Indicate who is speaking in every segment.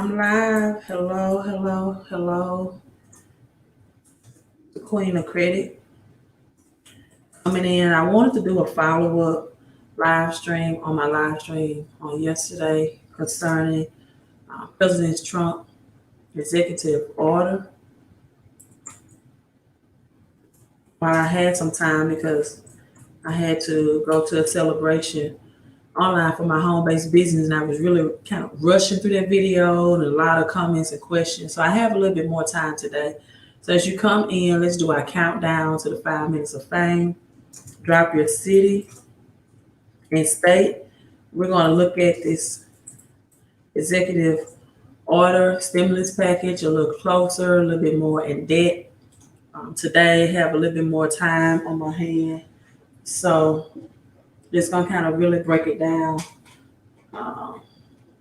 Speaker 1: I'm live. Hello, hello, hello. The Queen of Credit coming in. I wanted to do a follow-up live stream on my live stream on yesterday concerning President Trump executive order. While I had some time because I had to go to a celebration online for my home-based business, and I was really kind of rushing through that video and a lot of comments and questions. So I have a little bit more time today. So as you come in, let's do our countdown to the 5 minutes of fame. Drop your city and state. We're going to look at this executive order stimulus package a little closer, a little bit more in depth. Today, I have a little bit more time on my hand. So just going to kind of really break it down um,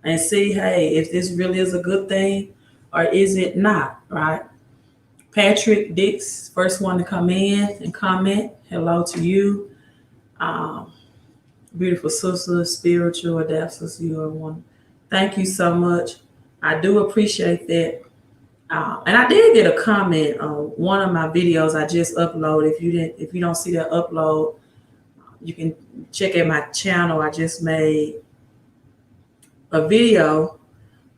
Speaker 1: and see, hey, if this really is a good thing or is it not, right? Patrick Dix, first one to come in and comment. Hello to you. Um, Beautiful sister, spiritual adapters, you are one. Thank you so much. I do appreciate that. And I did get a comment on one of my videos I just uploaded. If you don't see that upload, you can check out my channel. I just made a video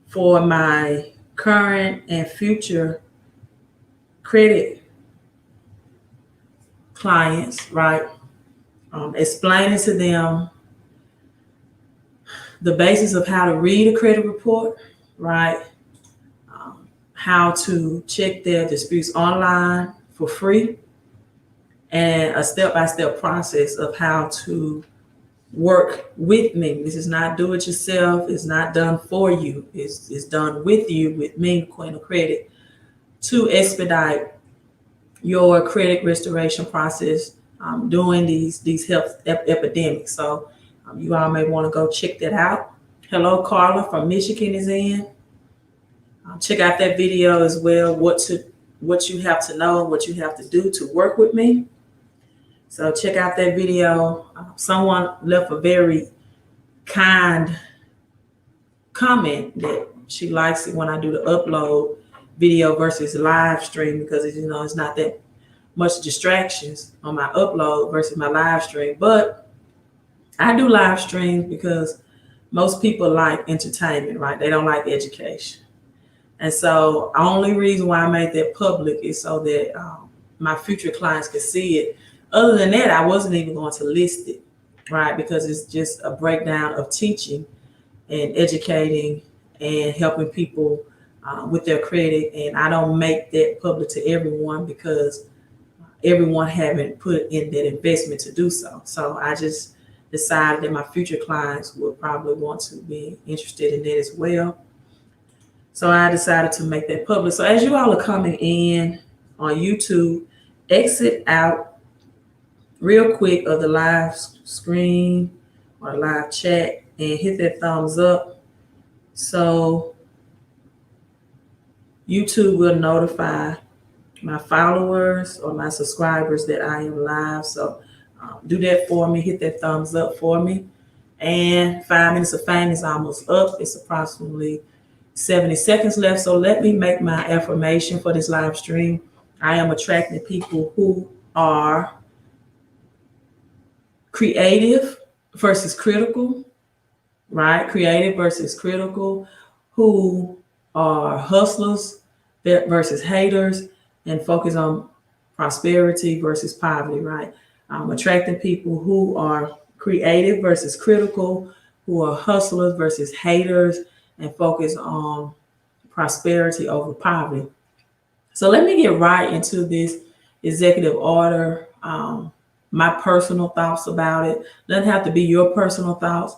Speaker 1: for my current and future credit clients, right? Explaining to them the basis of how to read a credit report, right? How to check their disputes online for free, and a step-by-step process of how to work with me. This is not do it yourself. It's not done for you. It's done with you, with me, Queen of Credit, to expedite your credit restoration process during these health epidemics. So you all may want to go check that out. Hello, Carla from Michigan is in. Check out that video as well. What you have to know and what you have to do to work with me. So check out that video. Someone left a very kind comment that she likes it when I do the upload video versus live stream because it's not that much distractions on my upload versus my live stream. But I do live streams because most people like entertainment, right? They don't like education. And so the only reason why I made that public is so that my future clients can see it. Other than that, I wasn't even going to list it, right? Because it's just a breakdown of teaching and educating and helping people with their credit. And I don't make that public to everyone because everyone haven't put in that investment to do so. So I just decided that my future clients would probably want to be interested in that as well. So I decided to make that public. So as you all are coming in on YouTube, exit out real quick of the live screen or live chat and hit that thumbs up. So YouTube will notify my followers or my subscribers that I am live. So do that for me. Hit that thumbs up for me. And 5 minutes of fame is almost up. It's approximately 70 seconds left. So let me make my affirmation for this live stream. I am attracting people who are creative versus critical, right? Creative versus critical, who are hustlers versus haters, and focus on prosperity versus poverty, right? I'm attracting people who are creative versus critical, who are hustlers versus haters, and focus on prosperity over poverty. So let me get right into this executive order. My personal thoughts about it. Doesn't have to be your personal thoughts.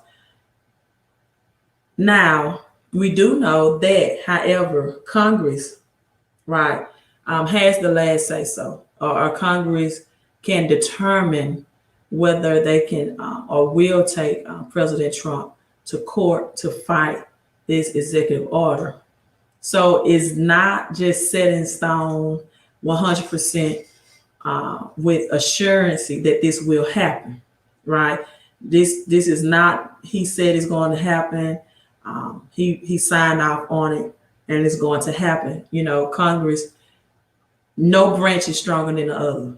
Speaker 1: Now, we do know that, however, Congress, right, has the last say so, or Congress can determine whether they can or will take President Trump to court to fight this executive order. So it's not just set in stone 100% with assurance that this will happen, right? This is not, he said it's going to happen. He signed off on it, and it's going to happen. You know, Congress, no branch is stronger than the other,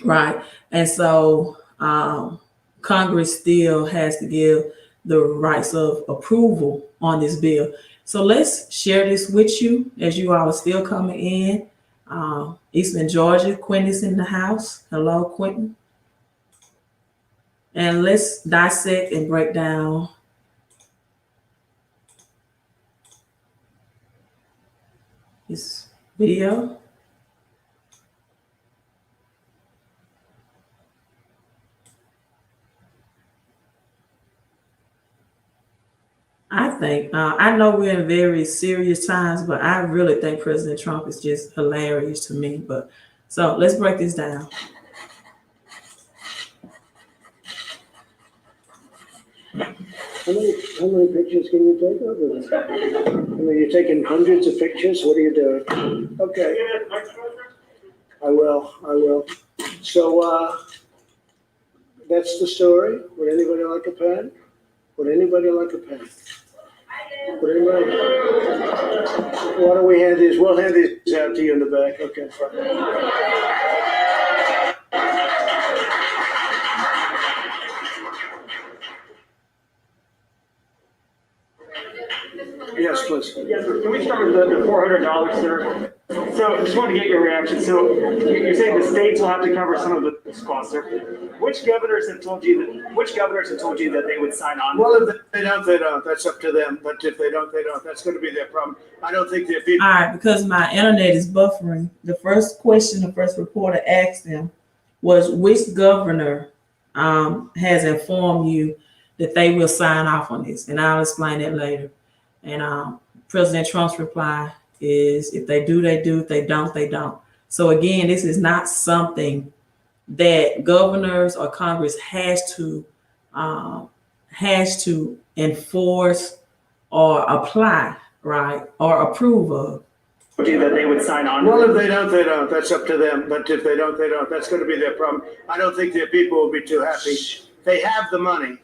Speaker 1: right? And so Congress still has to give the rights of approval on this bill. So let's share this with you as you all are still coming in. Eastern Georgia, Quentin's in the house. Hello, Quentin. And let's dissect and break down this video. I think, I know we're in very serious times, but I really think President Trump is just hilarious to me. But so let's break this down.
Speaker 2: How many pictures can you take of it? I mean, you're taking hundreds of pictures. What are you doing? Okay. I will. So, that's the story. Would anybody like a pen? Would anybody like a pen? Would anybody? Why don't we hand these? We'll hand these out to you in the back. Okay, fine. Yes, please.
Speaker 3: Yes, sir. Can we start with the $400, sir? So I just wanted to get your reaction. So you're saying the states will have to cover some of the costs, sir. Which governors have told you that they would sign on?
Speaker 2: Well, if they don't, they don't. That's up to them. But if they don't, they don't. That's going to be their problem. I don't think they're people.
Speaker 1: All right, because my internet is buffering. The first question the first reporter asked them was, which governor has informed you that they will sign off on this? And I'll explain that later. And President Trump's reply is, if they do, they do. If they don't, they don't. So again, this is not something that governors or Congress has to enforce or apply, right, or approve of.
Speaker 3: That they would sign on.
Speaker 2: Well, if they don't, they don't. That's up to them. But if they don't, they don't. That's going to be their problem. I don't think their people will be too happy. They have the money,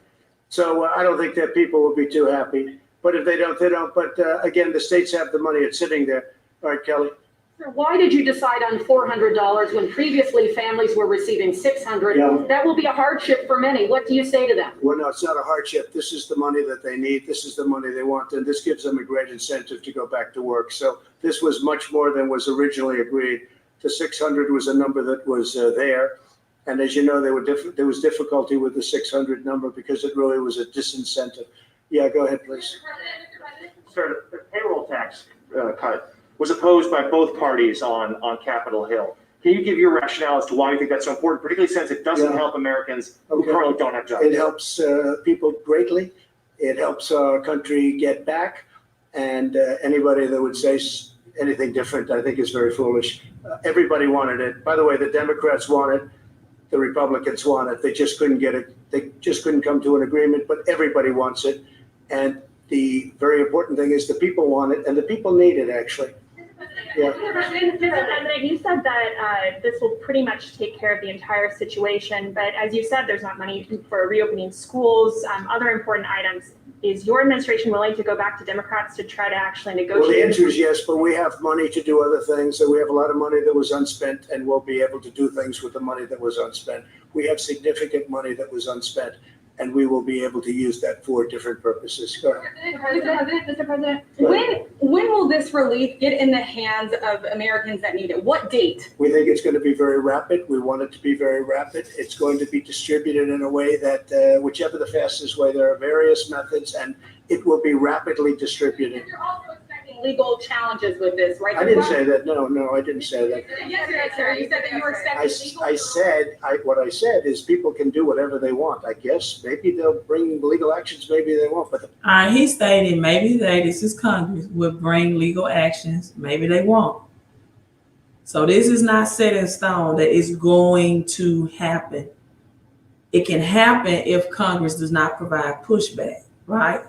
Speaker 2: so I don't think their people will be too happy. But if they don't, they don't. But again, the states have the money. It's sitting there. All right, Kelly.
Speaker 4: So why did you decide on $400 when previously families were receiving $600?
Speaker 2: Yeah.
Speaker 4: That will be a hardship for many. What do you say to them?
Speaker 2: Well, no, it's not a hardship. This is the money that they need. This is the money they want. And this gives them a great incentive to go back to work. So this was much more than was originally agreed. The 600 was a number that was there. And as you know, there was difficulty with the 600 number because it really was a disincentive. Yeah, go ahead, please.
Speaker 3: Sir, the payroll tax cut was opposed by both parties on Capitol Hill. Can you give your rationale as to why you think that's so important, particularly since it doesn't help Americans who currently don't have jobs?
Speaker 2: It helps people greatly. It helps our country get back. And anybody that would say anything different, I think, is very foolish. Everybody wanted it. By the way, the Democrats want it. The Republicans want it. They just couldn't get it. They just couldn't come to an agreement, but everybody wants it. And the very important thing is the people want it, and the people need it, actually. Yeah.
Speaker 5: Mr. President, you said that this will pretty much take care of the entire situation, but as you said, there's not money for reopening schools, other important items. Is your administration willing to go back to Democrats to try to actually negotiate?
Speaker 2: Well, the answer is yes, but we have money to do other things. So we have a lot of money that was unspent, and we'll be able to do things with the money that was unspent. We have significant money that was unspent, and we will be able to use that for different purposes. Go ahead.
Speaker 6: Mr. President, when will this relief get in the hands of Americans that need it? What date?
Speaker 2: We think it's going to be very rapid. We want it to be very rapid. It's going to be distributed in a way that, whichever the fastest way, there are various methods, and it will be rapidly distributed.
Speaker 6: You're also expecting legal challenges with this, right?
Speaker 2: I didn't say that. No, I didn't say that.
Speaker 6: Yes, sir. You said that you were expecting legal.
Speaker 2: What I said is people can do whatever they want. I guess maybe they'll bring legal actions, maybe they won't. But
Speaker 1: All right, he stated maybe this is Congress, will bring legal actions, maybe they won't. So this is not set in stone that it's going to happen. It can happen if Congress does not provide pushback, right?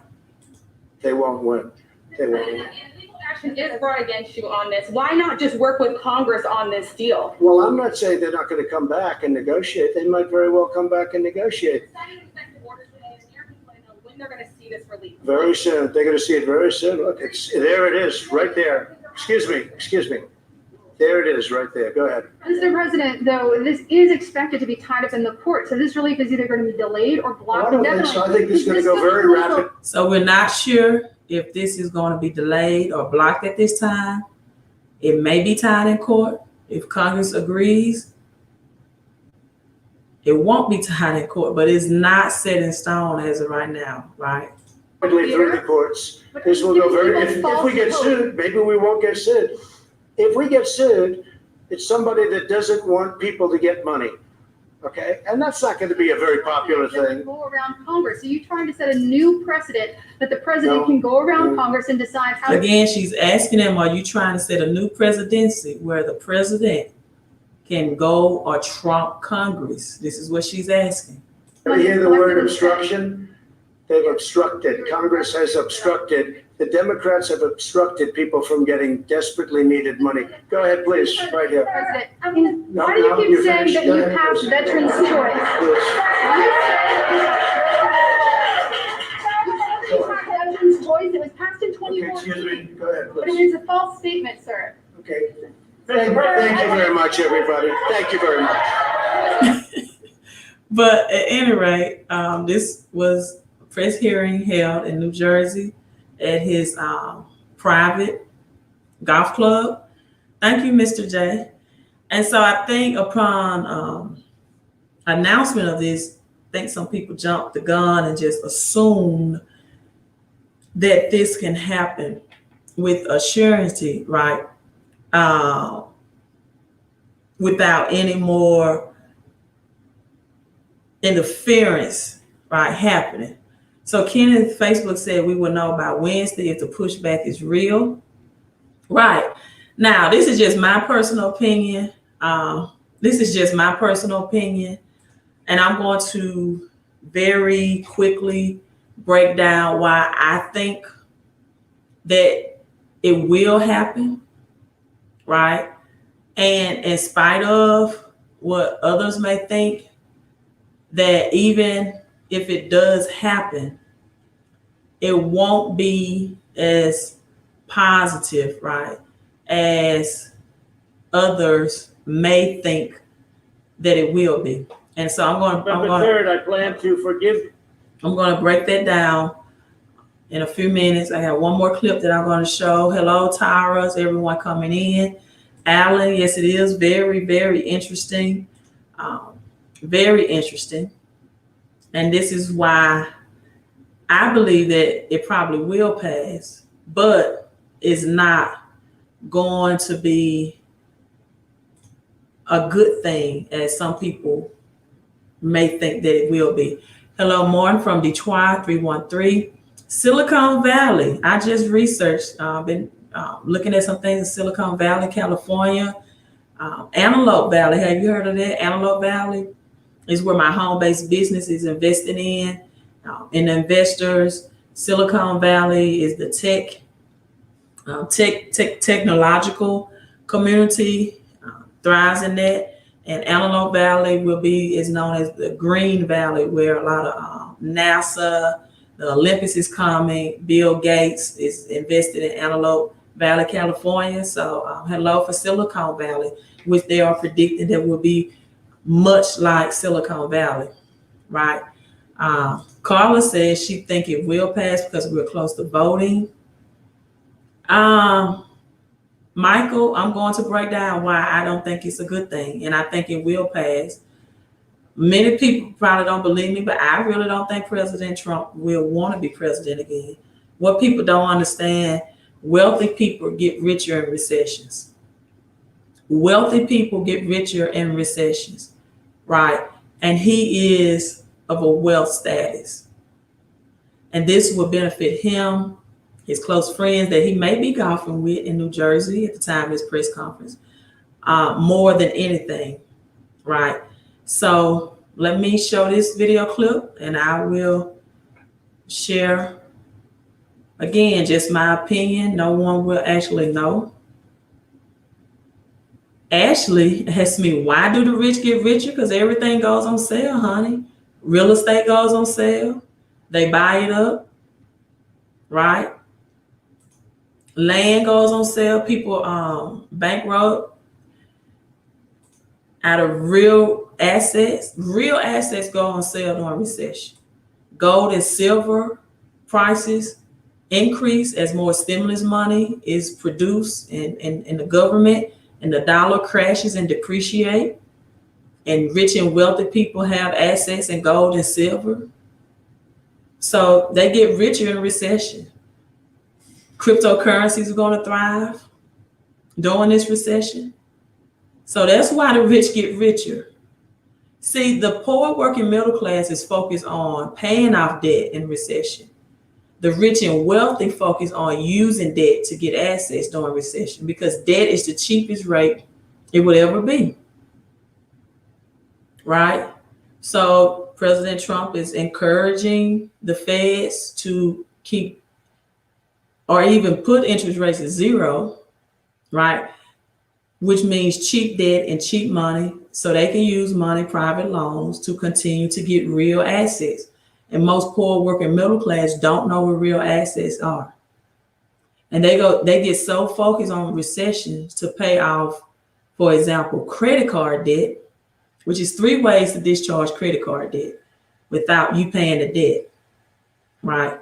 Speaker 2: they won't win. They won't win.
Speaker 6: Legal action is brought against you on this. Why not just work with Congress on this deal?
Speaker 2: Well, I'm not saying they're not going to come back and negotiate. They might very well come back and negotiate.
Speaker 6: Signing executive orders today, Americans want to know when when they're gonna see this relief?
Speaker 2: Very soon. They're gonna see it very soon. Look, there it is, right there. Excuse me. There it is, right there. Go ahead.
Speaker 4: Mr. President, though, this is expected to be tied up in the court, so this relief is either going to be delayed or
Speaker 2: I
Speaker 4: blocked
Speaker 2: don't think so. I think this is gonna go very rapid.
Speaker 1: So we're not sure if this is going to be delayed or blocked at this time. It may be tied in court. If Congress agrees, it won't be tied in court, but it's not set in stone as of right now, right?
Speaker 2: Through the courts. This will go very, if we get sued, maybe we won't get sued. If we get sued, it's somebody that doesn't want people to get money, okay? And that's not going to be a very popular thing.
Speaker 4: Go around Congress. So you're trying to set a new precedent that the president can go around Congress and decide how.
Speaker 1: Again, she's asking them, are you trying to set a new presidency where the president can go or trump Congress? This is what she's asking.
Speaker 2: You hear the word obstruction? They've obstructed. Congress has obstructed. The Democrats have obstructed people from getting desperately needed money. Go ahead, please, right here.
Speaker 4: President, why do you keep saying that you passed veterans' choice? Veterans' choice, it was passed in
Speaker 2: Okay, excuse
Speaker 4: 2014.
Speaker 2: me, go ahead,
Speaker 4: But it
Speaker 2: please.
Speaker 4: is a false statement, sir.
Speaker 2: Okay. Thank you very much, everybody. Thank you very much.
Speaker 1: But at any rate, this was a press hearing held in New Jersey at his private golf club. Thank you, Mr. J. And so I think upon announcement of this, I think some people jumped the gun and just assumed that this can happen with a surety, right? Without any more interference, right, happening. So Kenneth Facebook said we will know by Wednesday if the pushback is real. Right. Now, this is just my personal opinion. And I'm going to very quickly break down why I think that it will happen, right? And in spite of what others may think, that even if it does happen, it won't be as positive, right, as others may think that it will be. And so I'm going
Speaker 2: I plan to forgive.
Speaker 1: I'm going to break that down in a few minutes. I have one more clip that I'm going to show. Hello, Tyra's, everyone coming in. Alan, yes, it is very, very interesting. Very interesting. And this is why I believe that it probably will pass, but it's not going to be a good thing as some people may think that it will be. Hello, Morton from Detroit, 313. Silicon Valley. I just researched, been looking at some things in Silicon Valley, California. Antelope Valley, have you heard of that? Antelope Valley is where my home-based business is investing in. And investors, Silicon Valley is the technological community, thrives in that. And Antelope Valley is known as the Green Valley, where a lot of NASA, the Olympics is coming. Bill Gates is invested in Antelope Valley, California. So hello for Silicon Valley, which they are predicting that will be much like Silicon Valley, right? Carla says she think it will pass because we're close to voting. Michael, I'm going to break down why I don't think it's a good thing, and I think it will pass. Many people probably don't believe me, but I really don't think President Trump will want to be president again. What people don't understand, wealthy people get richer in recessions. Wealthy people get richer in recessions, right? And he is of a wealth status. And this will benefit him, his close friends that he may be golfing with in New Jersey at the time of his press conference, more than anything, right? So let me show this video clip and I will share, again, just my opinion. No one will actually know. Ashley asked me, why do the rich get richer? Because everything goes on sale, honey. Real estate goes on sale. They buy it up, right? Land goes on sale. People bankrupt out of real assets. Real assets go on sale during recession. Gold and silver prices increase as more stimulus money is produced in the government, and the dollar crashes and depreciate, and rich and wealthy people have assets in gold and silver. So they get richer in a recession. Cryptocurrencies are going to thrive during this recession. So that's why the rich get richer. See, the poor working middle class is focused on paying off debt in recession. The rich and wealthy focus on using debt to get assets during recession, because debt is the cheapest rate it would ever be, right? So President Trump is encouraging the feds to keep or even put interest rates at zero, right? Which means cheap debt and cheap money, so they can use money, private loans, to continue to get real assets. And most poor working middle class don't know what real assets are. And they get so focused on recessions to pay off, for example, credit card debt, which is 3 ways to discharge credit card debt without you paying the debt, right?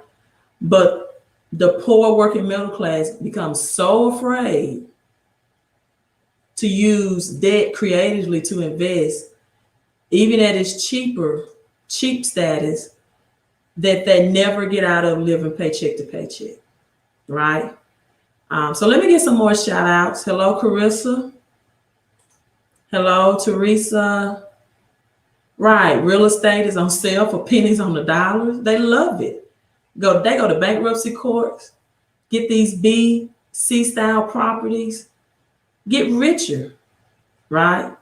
Speaker 1: But the poor working middle class becomes so afraid to use debt creatively to invest, even at its cheap status, that they never get out of living paycheck to paycheck, right? So let me get some more shout outs. Hello, Carissa. Hello, Teresa. Right, real estate is on sale for pennies on the dollar. They love it. They go to bankruptcy courts, get these B, C style properties, get richer, right?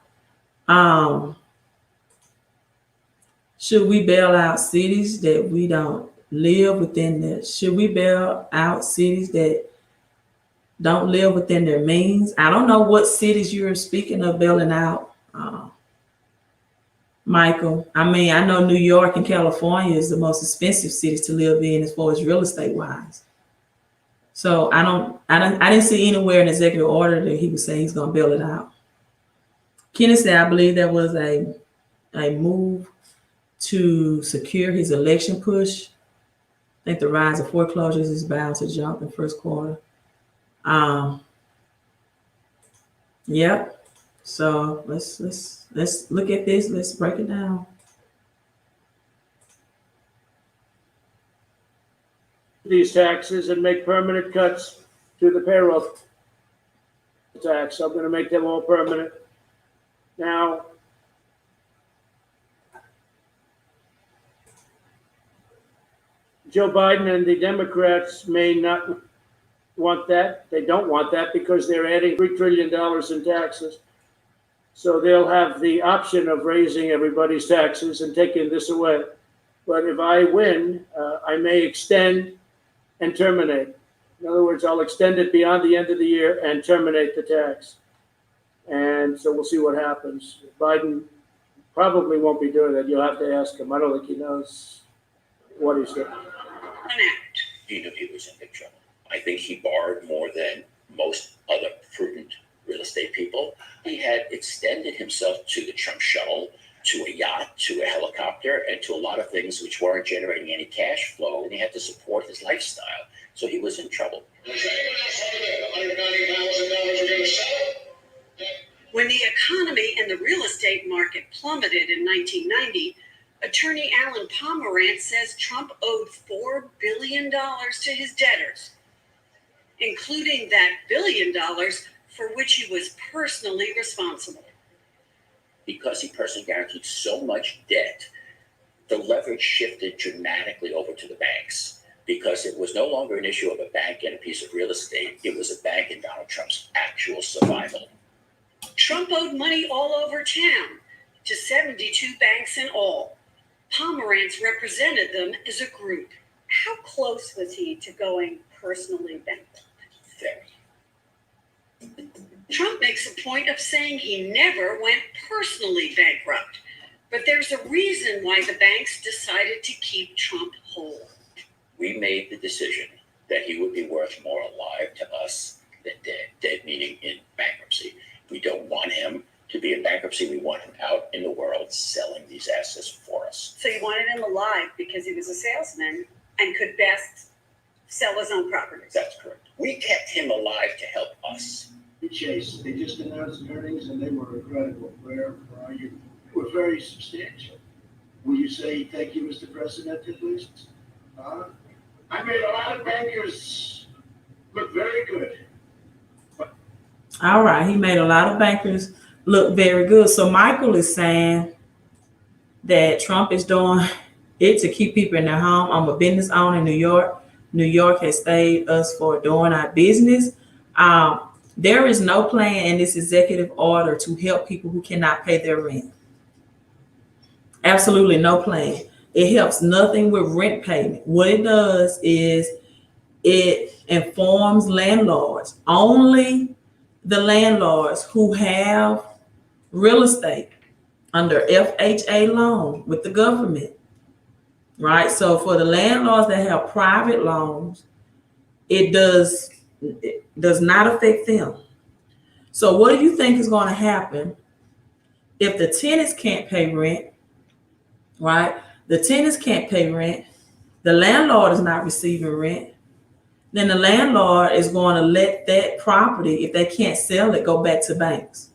Speaker 1: Should we bail out cities that we don't live within? Should we bail out cities that don't live within their means? I don't know what cities you're speaking of bailing out, Michael. I mean, I know New York and California is the most expensive cities to live in as far as real estate wise. So I didn't see anywhere in the executive order that he was saying he's going to bail it out. Kenny said, I believe there was a move to secure his election push. I think the rise of foreclosures is bound to jump in first quarter. Yep. So let's look at this. Let's break it down.
Speaker 2: These taxes and make permanent cuts to the payroll tax. I'm going to make them all permanent. Now, Joe Biden and the Democrats may not want that. They don't want that because they're adding $3 trillion in taxes. So they'll have the option of raising everybody's taxes and taking this away. But if I win, I may extend and terminate. In other words, I'll extend it beyond the end of the year and terminate the tax. And so we'll see what happens. Biden probably won't be doing that. You'll have to ask him. I don't think he knows what he's doing.
Speaker 7: He knew he was in big trouble. I think he borrowed more than most other prudent real estate people. He had extended himself to the Trump shuttle, to a yacht, to a helicopter, and to a lot of things which weren't generating any cash flow, and he had to support his lifestyle. So he was in trouble.
Speaker 8: When the economy and the real estate market plummeted in 1990, attorney Alan Pomerantz says Trump owed $4 billion to his debtors, including that $1 billion for which he was personally responsible.
Speaker 7: Because he personally guaranteed so much debt, the leverage shifted dramatically over to the banks, because it was no longer an issue of a bank and a piece of real estate. It was a bank in Donald Trump's actual survival.
Speaker 8: Trump owed money all over town to 72 banks in all. Pomerantz represented them as a group. How close was he to going personally bankrupt?
Speaker 7: Very.
Speaker 8: Trump makes a point of saying he never went personally bankrupt, But there's a reason why the banks decided to keep Trump whole.
Speaker 7: We made the decision that he would be worth more alive to us than dead, meaning in bankruptcy. We don't want him to be in bankruptcy. We want him out in the world selling these assets for us.
Speaker 8: So you wanted him alive because he was a salesman and could best sell his own properties.
Speaker 7: That's correct. We kept him alive to help us.
Speaker 2: Chase, they just announced earnings and they were incredible. Where are you? They were very substantial. Will you say thank you, Mr. President, at least? I made a lot of bankers look very good.
Speaker 1: All right, he made a lot of bankers look very good. So Michael is saying that Trump is doing it to keep people in their home. I'm a business owner in New York. New York has stayed us for doing our business. There is no plan in this executive order to help people who cannot pay their rent. Absolutely no plan. It helps nothing with rent payment. What it does is it informs landlords, only the landlords who have real estate under FHA loan with the government, right? So for the landlords that have private loans, it does not affect them. So what do you think is going to happen if the tenants can't pay rent, right? The tenants can't pay rent. The landlord is not receiving rent. Then the landlord is going to let that property, if they can't sell it, go back to banks.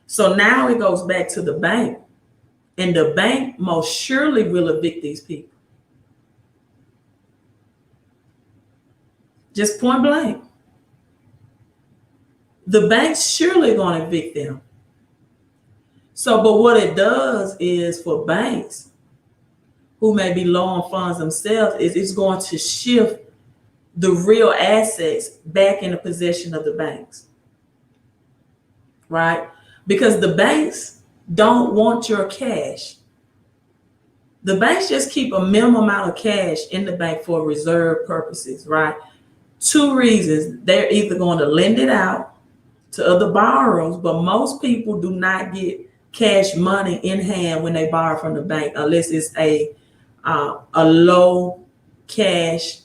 Speaker 1: So now it goes back to the bank, and the bank most surely will evict these people. Just point blank. The bank's surely going to evict them. So, but what it does is for banks who may be low on funds themselves, is it's going to shift the real assets back in the possession of the banks, right? Because the banks don't want your cash. The banks just keep a minimum amount of cash in the bank for reserve purposes, right? Two reasons. They're either going to lend it out to other borrowers, but most people do not get cash money in hand when they borrow from the bank unless it's a low cash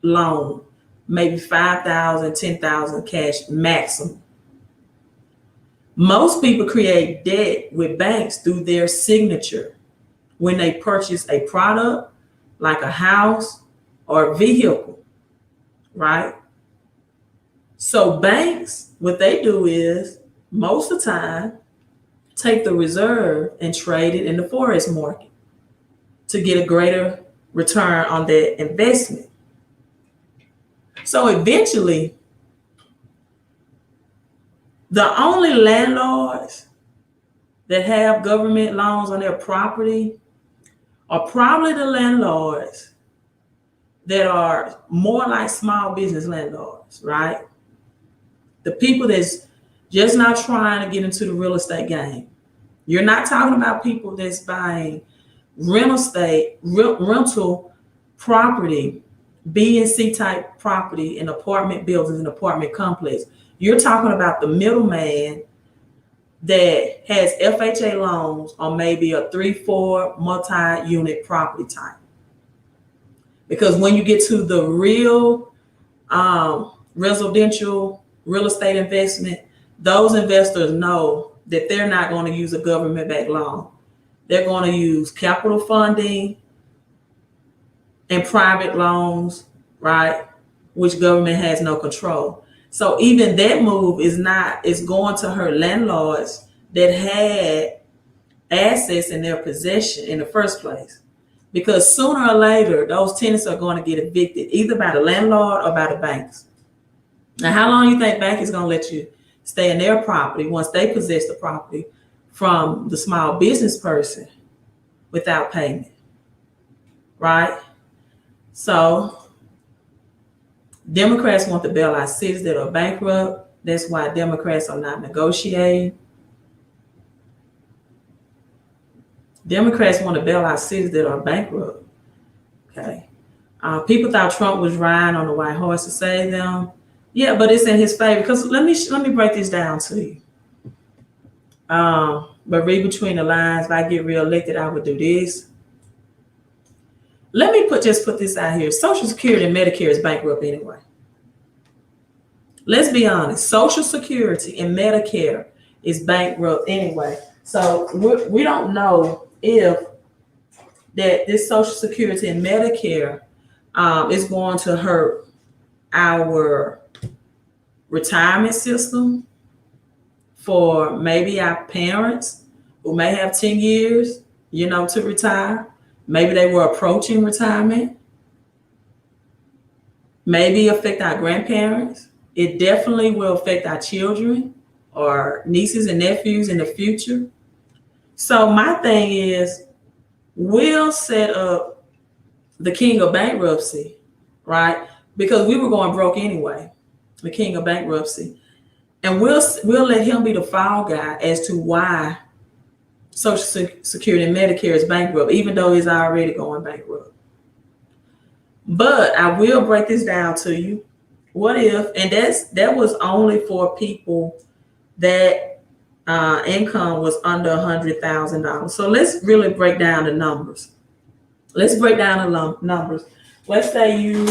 Speaker 1: loan, maybe 5,000, 10,000 cash maximum. Most people create debt with banks through their signature when they purchase a product like a house or a vehicle, right? So banks, what they do is most of the time take the reserve and trade it in the forex market to get a greater return on their investment. So eventually, the only landlords that have government loans on their property are probably the landlords that are more like small business landlords, right? The people that's just not trying to get into the real estate game. You're not talking about people that's buying rental property, B and C type property in apartment buildings and apartment complex. You're talking about the middleman that has FHA loans on maybe a 3-4 multi-unit property type. Because when you get to the real residential real estate investment, those investors know that they're not going to use a government-backed loan. They're going to use capital funding and private loans, right? Which government has no control. So even that move is going to hurt landlords that had assets in their possession in the first place. Because sooner or later, those tenants are going to get evicted either by the landlord or by the banks. Now, how long do you think bank is going to let you stay in their property once they possess the property from the small business person without payment, right? So Democrats want to bail out cities that are bankrupt. That's why Democrats are not negotiating. Democrats want to bail out cities that are bankrupt. Okay. People thought Trump was riding on the white horse to save them. Yeah, but it's in his favor. Because let me break this down to you. but read between the lines. If I get reelected, I would do this. Let me put this out here. Social Security and Medicare is bankrupt anyway. Let's be honest. Social Security and Medicare is bankrupt anyway. So we don't know if that this Social Security and Medicare is going to hurt our retirement system for maybe our parents who may have 10 years, to retire. Maybe they were approaching retirement. Maybe affect our grandparents. It definitely will affect our children or nieces and nephews in the future. So my thing is, we'll set up the king of bankruptcy, right? Because we were going broke anyway, the king of bankruptcy. And we'll let him be the fall guy as to why Social Security and Medicare is bankrupt, even though it's already going bankrupt. But I will break this down to you. What if, and that was only for people that income was under $100,000. So let's really break down the numbers. Let's break down the numbers. Let's say you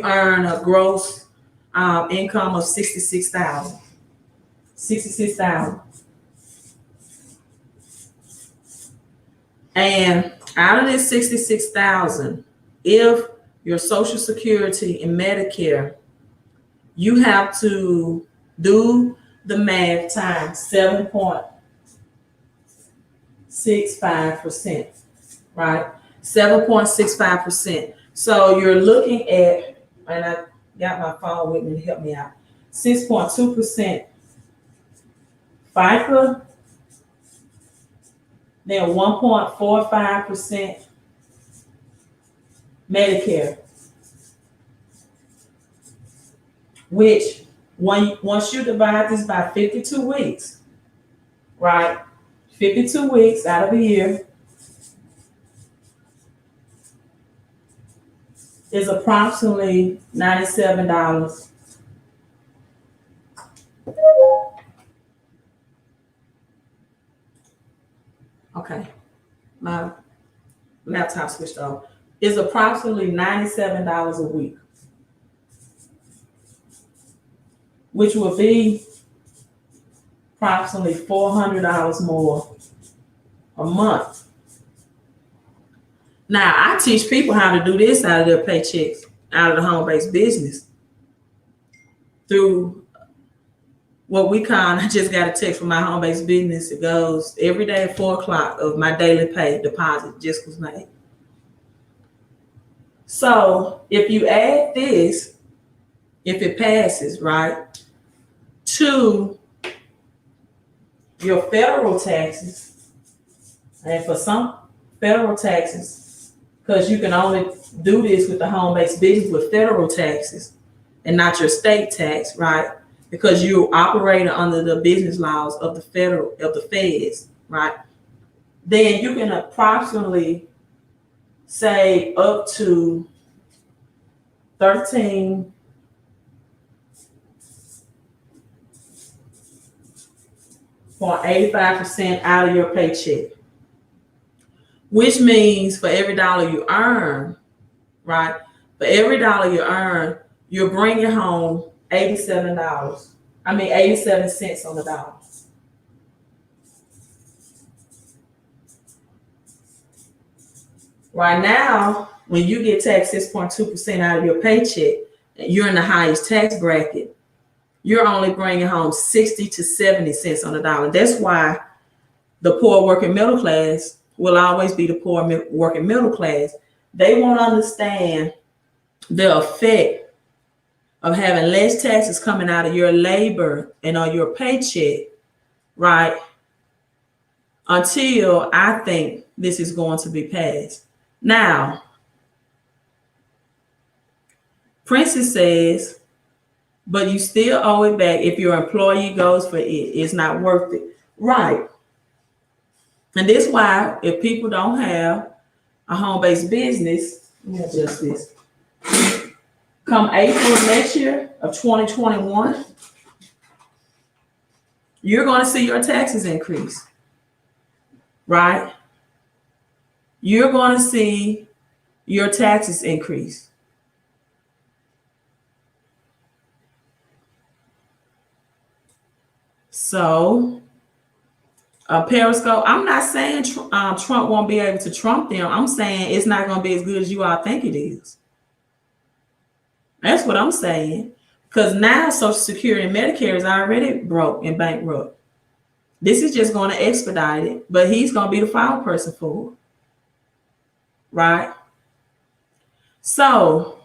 Speaker 1: earn a gross income of $66,000. $66,000. And out of this $66,000, if your Social Security and Medicare, you have to do the math times 7.65%, right? 7.65%. So you're looking at, and I got my phone with me to help me out, 6.2% FICA, then 1.45% Medicare, which once you divide this by 52 weeks, right? 52 weeks out of a year is approximately $97. Okay, my laptop switched off. Is approximately $97 a week, which will be approximately $400 more a month. Now, I teach people how to do this out of their paychecks, out of the home-based business, through what we call, I just got a text from my home-based business. It goes every day at 4 o'clock of my daily pay deposit just was made. So if you add this, if it passes, right, to your federal taxes, and for some federal taxes, because you can only do this with the home-based business with federal taxes and not your state tax, right? Because you're operating under the business laws of the feds, right? Then you can approximately save up to 13.85% out of your paycheck, which means for every dollar you earn, right? For every dollar you earn, you're bringing home 87 cents on the dollar. Right now, when you get taxed 6.2% out of your paycheck, and you're in the highest tax bracket, you're only bringing home 60 to 70 cents on the dollar. That's why the poor working middle class will always be the poor working middle class. They won't understand the effect of having less taxes coming out of your labor and on your paycheck, right? Until I think this is going to be passed. Now, Princess says, but you still owe it back if your employee goes for it. It's not worth it. Right. And this is why if people don't have a home-based business, let me adjust this. Come April next year of 2021, you're going to see your taxes increase. right? You're going to see your taxes increase. So, Periscope, I'm not saying Trump won't be able to trump them. I'm saying it's not going to be as good as you all think it is. That's what I'm saying. Because now Social Security and Medicare is already broke and bankrupt. This is just going to expedite it, but he's going to be the final person for it. Right? So,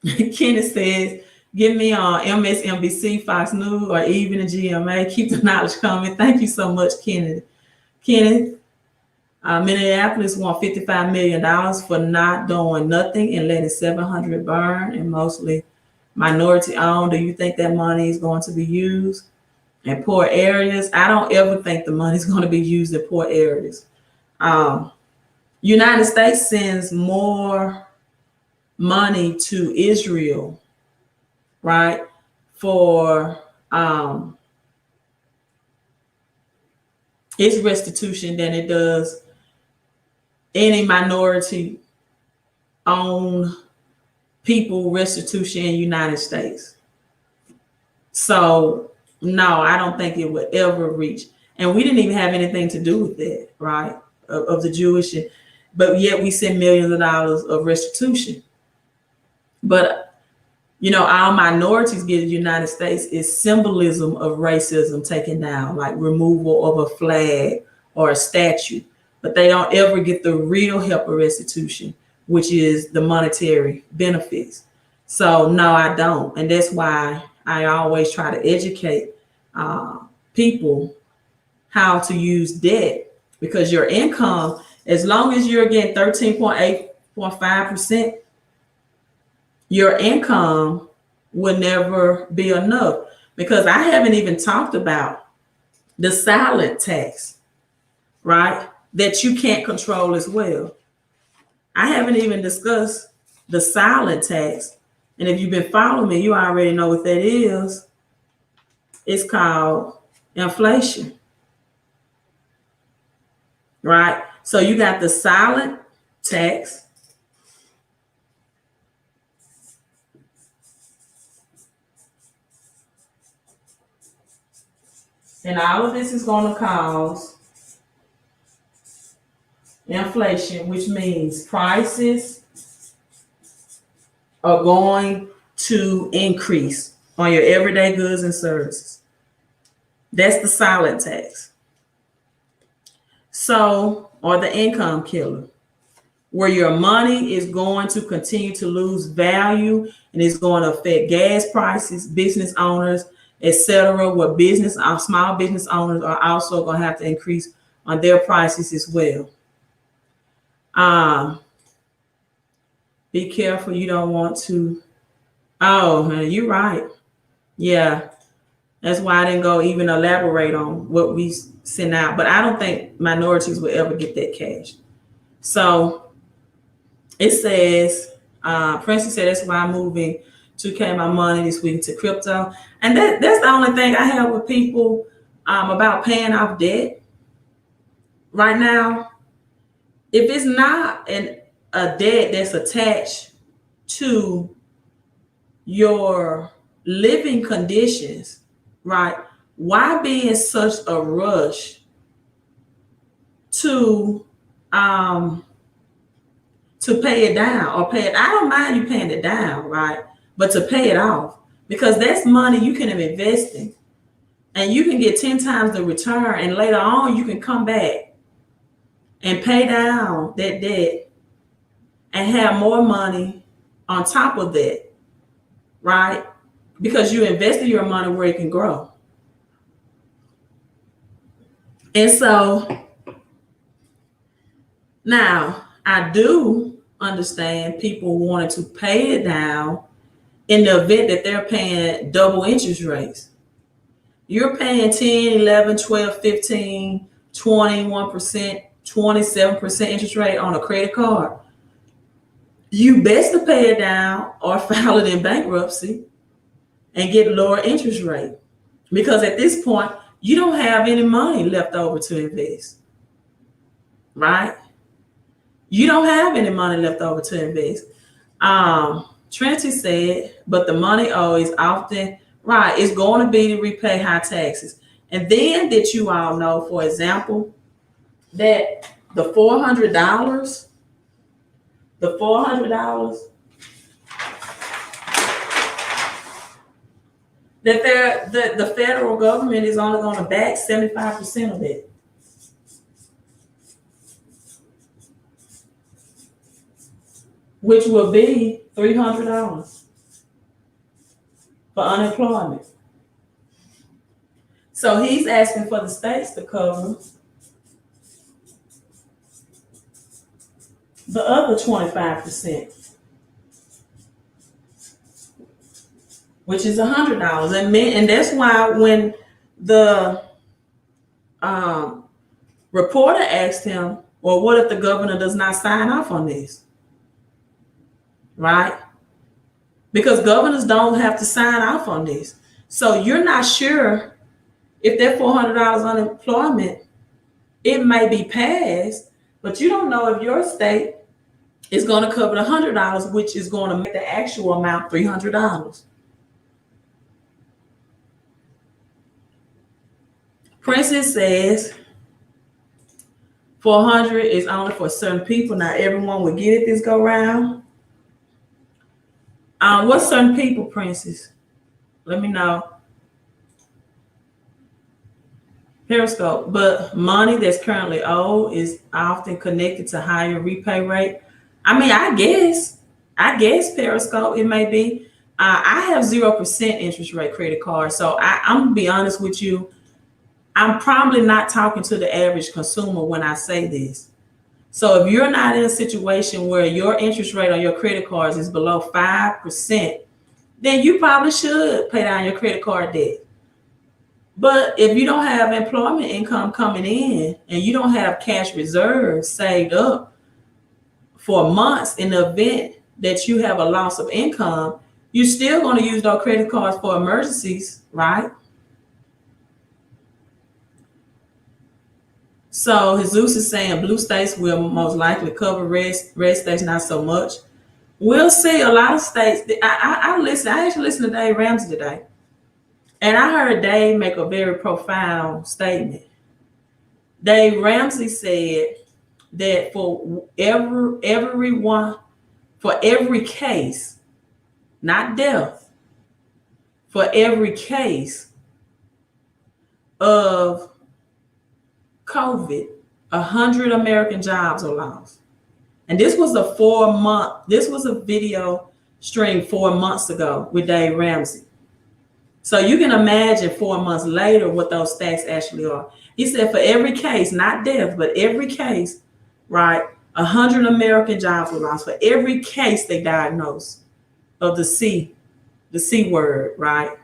Speaker 1: Kenneth says, get me on MSNBC, Fox News, or even the GMA. Keep the knowledge coming. Thank you so much, Kenneth. Minneapolis won $55 million for not doing nothing and letting 700 burn, and mostly minority owned. Do you think that money is going to be used in poor areas? I don't ever think the money is going to be used in poor areas. United States sends more money to Israel, right, for its restitution than it does any minority owned people restitution in the United States. So no, I don't think it would ever reach. And we didn't even have anything to do with that, right? Of the Jewish, but yet we send millions of dollars of restitution. But you know, our minorities get in the United States is symbolism of racism taken down, like removal of a flag or a statue. But they don't ever get the real help of restitution, which is the monetary benefits. So no, I don't. And that's why I always try to educate people how to use debt, because your income, as long as you're getting 13.8.5%, your income will never be enough. Because I haven't even talked about the silent tax, right? That you can't control as well. I haven't even discussed the silent tax. And if you've been following me, you already know what that is. It's called inflation, right? So you got the silent tax. And all of this is going to cause inflation, which means prices are going to increase on your everyday goods and services. That's the silent tax. So, or the income killer, where your money is going to continue to lose value and it's going to affect gas prices, business owners, etc. Where small business owners are also going to have to increase on their prices as well. Be careful, you don't want to. Oh, you're right. Yeah, that's why I didn't go even elaborate on what we send out. But I don't think minorities will ever get that cash. So it says, Princess said, that's why I'm moving 2K my money this week to crypto. And that's the only thing I have with people about paying off debt right now. If it's not a debt that's attached to your living conditions, right? Why be in such a rush to pay it down or pay it? I don't mind you paying it down, right? But to pay it off, because that's money you can invest in and you can get 10 times the return, and later on you can come back and pay down that debt and have more money on top of that, right? Because you invested your money where it can grow. And so now I do understand people wanting to pay it down in the event that they're paying double interest rates. You're paying 10, 11, 12, 15, 21%, 27% interest rate on a credit card. You best to pay it down or file it in bankruptcy and get lower interest rate. Because at this point, you don't have any money left over to invest. right? You don't have any money left over to invest. Trinity said, but the money owed is often, right, it's going to be to repay high taxes. And then did you all know, for example, that the $400, that the federal government is only going to back 75% of it. Which will be $300 for unemployment. So he's asking for the states to cover the other 25%, which is $100. And that's why when the reporter asked him, well, what if the governor does not sign off on this? Right? Because governors don't have to sign off on this. So you're not sure if that $400 unemployment, it may be passed, but you don't know if your state is going to cover the $100, which is going to make the actual amount $300. Princess says $400 is only for certain people. Not everyone will get it this go round. What certain people, Princess? Let me know. Periscope, but money that's currently owed is often connected to higher repay rate. I mean, I guess Periscope, it may be. I have 0% interest rate credit card. So I'm gonna be honest with you. I'm probably not talking to the average consumer when I say this. So if you're not in a situation where your interest rate on your credit cards is below 5%, then you probably should pay down your credit card debt. But if you don't have employment income coming in and you don't have cash reserves saved up for months in the event that you have a loss of income, you're still going to use those credit cards for emergencies, right? So Jesus is saying blue states will most likely cover red states, not so much. We'll see. A lot of states. I actually listened to Dave Ramsey today. And I heard Dave make a very profound statement. Dave Ramsey said that for every case, not death, for every case of COVID, 100 American jobs are lost. And this was a video stream 4 months ago with Dave Ramsey. So you can imagine 4 months later what those stats actually are. He said for every case, not death, but every case, right, 100 American jobs were lost. For every case they diagnosed of the C word, right?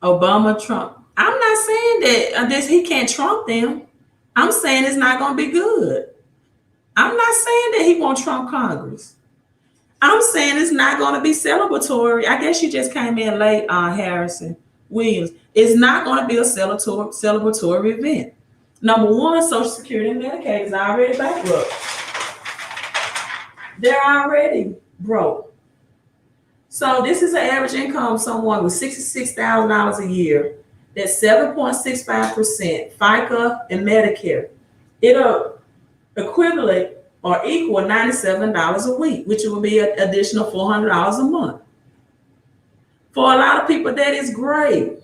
Speaker 1: Obama, Trump. I'm not saying that he can't trump them. I'm saying it's not going to be good. I'm not saying that he won't trump Congress. I'm saying it's not going to be celebratory. I guess you just came in late, Harrison Williams. It's not going to be a celebratory event. Number one, Social Security and Medicaid is already bankrupt. They're already broke. So this is an average income of someone with $66,000 a year. That's 7.65%, FICA and Medicare. It'll equivalent or equal $97 a week, which will be an additional $400 a month. For a lot of people, that is great.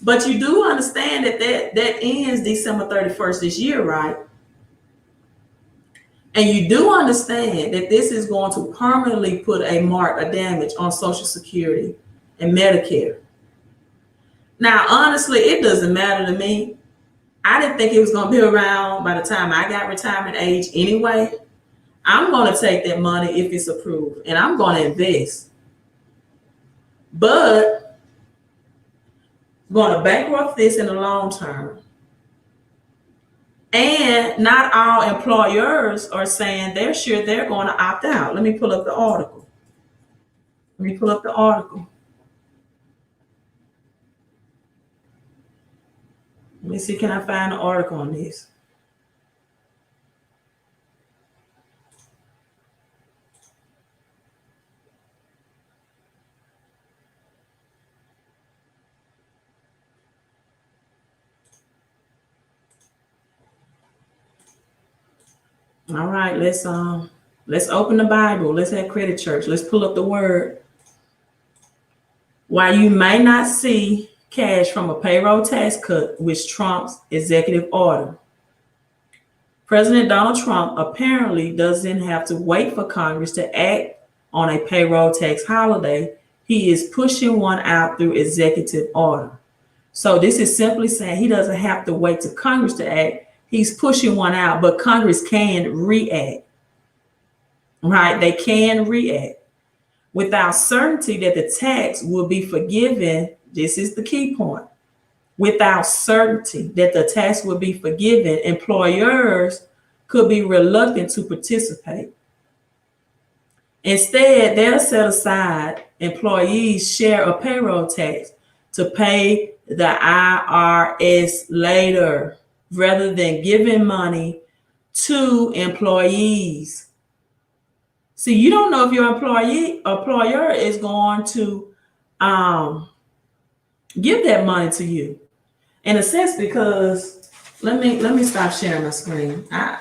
Speaker 1: But you do understand that ends December 31st this year, right? And you do understand that this is going to permanently put a mark, a damage on Social Security and Medicare. Now, honestly, it doesn't matter to me. I didn't think it was going to be around by the time I got retirement age anyway. I'm going to take that money if it's approved, and I'm going to invest. But I'm going to bankrupt this in the long term. And not all employers are saying they're sure they're going to opt out. Let me pull up the article. Let me see, can I find an article on this? All right, let's open the Bible. Let's have credit church. Let's pull up the word. While you may not see cash from a payroll tax cut, which trumps executive order, President Donald Trump apparently doesn't have to wait for Congress to act on a payroll tax holiday. He is pushing one out through executive order. So this is simply saying he doesn't have to wait to Congress to act. He's pushing one out, but Congress can react, right? They can react without certainty that the tax will be forgiven. This is the key point. Without certainty that the tax will be forgiven, employers could be reluctant to participate. Instead, they'll set aside employees' share of payroll tax to pay the IRS later, rather than giving money to employees. See, you don't know if your employer is going to give that money to you, in a sense, because let me stop sharing my screen. I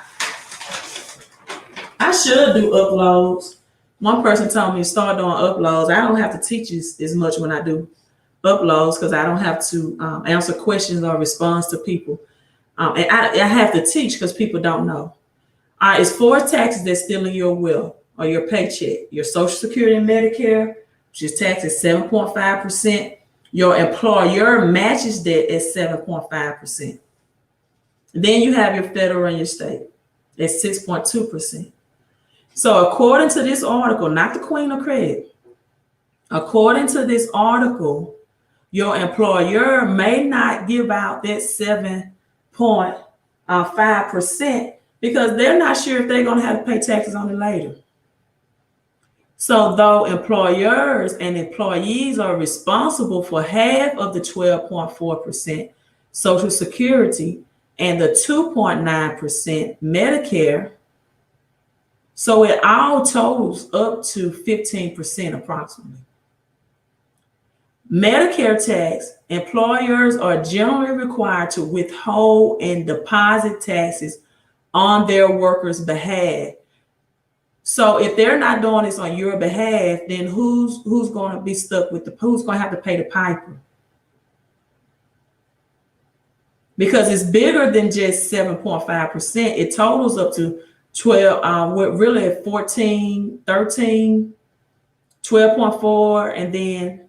Speaker 1: should do uploads. One person told me to start doing uploads. I don't have to teach you as much when I do uploads because I don't have to answer questions or respond to people. And I have to teach because people don't know. It's 4 taxes that's still in your will or your paycheck. Your Social Security and Medicare, which is taxed at 7.5%. Your employer matches that at 7.5%. Then you have your federal and your state at 6.2%. So according to this article, not the Queen of Credit, according to this article, your employer may not give out that 7.5% because they're not sure if they're going to have to pay taxes on it later. So though employers and employees are responsible for half of the 12.4% Social Security and the 2.9% Medicare, so it all totals up to 15% approximately. Medicare tax, employers are generally required to withhold and deposit taxes on their workers' behalf. So if they're not doing this on your behalf, then who's going to be stuck with who's going to have to pay the piper? Because it's bigger than just 7.5%. It totals up to 12, really at 14, 13, 12.4, and then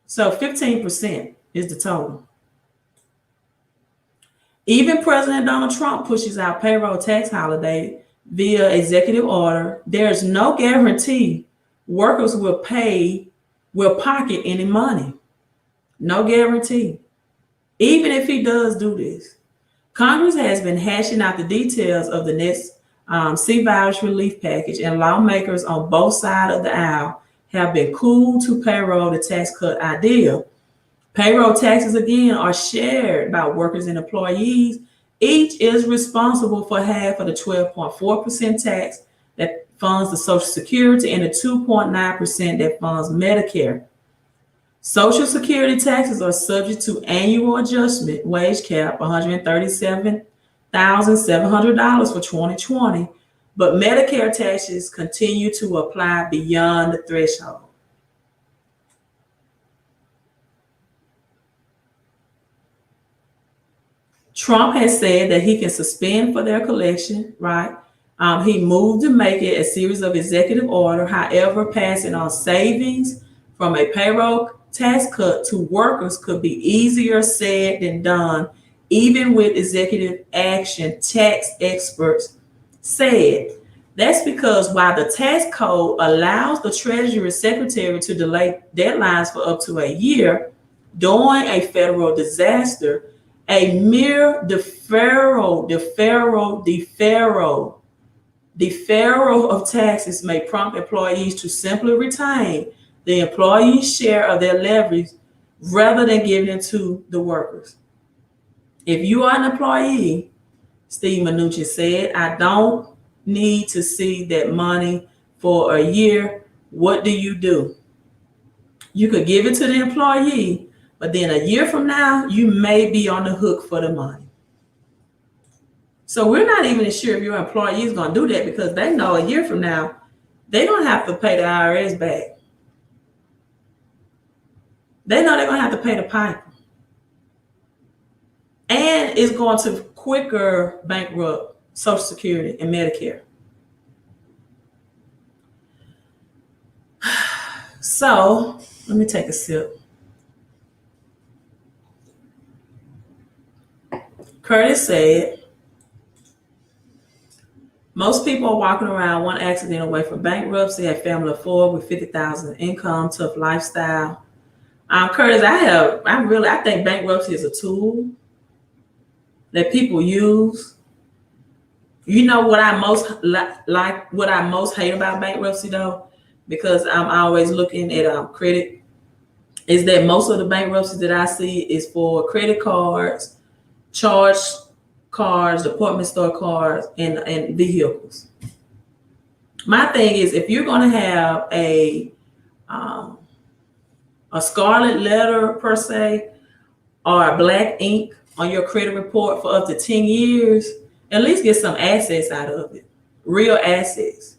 Speaker 1: so 15% is the total. Even President Donald Trump pushes out payroll tax holiday via executive order. There's no guarantee workers will pocket any money. No guarantee. Even if he does do this. Congress has been hashing out the details of the next C-virus relief package, and lawmakers on both sides of the aisle have been cool to payroll the tax cut idea. Payroll taxes, again, are shared by workers and employees. Each is responsible for half of the 12.4% tax that funds the Social Security and the 2.9% that funds Medicare. Social Security taxes are subject to annual adjustment, wage cap, $137,700 for 2020, but Medicare taxes continue to apply beyond the threshold. Trump has said that he can suspend for their collection, right? He moved to make it a series of executive order. However, passing on savings from a payroll tax cut to workers could be easier said than done, even with executive action, tax experts said. That's because while the tax code allows the Treasury Secretary to delay deadlines for up to a year during a federal disaster, a mere deferral of taxes may prompt employees to simply retain the employee's share of their levies rather than giving it to the workers. If you are an employee, Steve Mnuchin said, I don't need to see that money for a year. What do? You could give it to the employee, but then a year from now, you may be on the hook for the money. So we're not even sure if your employee is going to do that, because they know a year from now, they're going to have to pay the IRS back. They know they're going to have to pay the piper. And it's going to quicker bankrupt Social Security and Medicare. So let me take a sip. Curtis said, most people are walking around one accident away from bankruptcy, a family of 4 with 50,000 income, tough lifestyle. Curtis, I think bankruptcy is a tool that people use. You know what I most what I most hate about bankruptcy though, because I'm always looking at credit, is that most of the bankruptcies that I see is for credit cards, charge cards, department store cards, and vehicles. My thing is, if you're going to have a scarlet letter per se, or a black ink on your credit report for up to 10 years, at least get some assets out of it, real assets.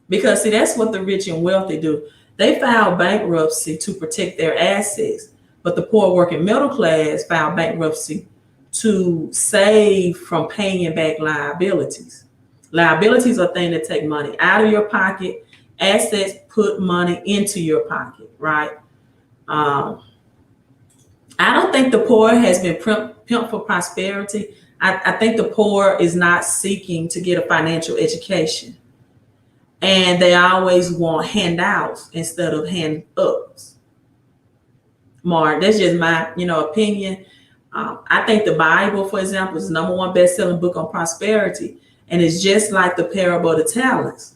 Speaker 1: Because see, that's what the rich and wealthy do. They file bankruptcy to protect their assets, but the poor working middle class file bankruptcy to save from paying back liabilities. Liabilities are things that take money out of your pocket. Assets put money into your pocket, right? I don't think the poor has been pimped for prosperity. I think the poor is not seeking to get a financial education. And they always want handouts instead of hand-ups. Mark, that's just my opinion. I think the Bible, for example, is the #1 best-selling book on prosperity. And it's just like the parable of the talents.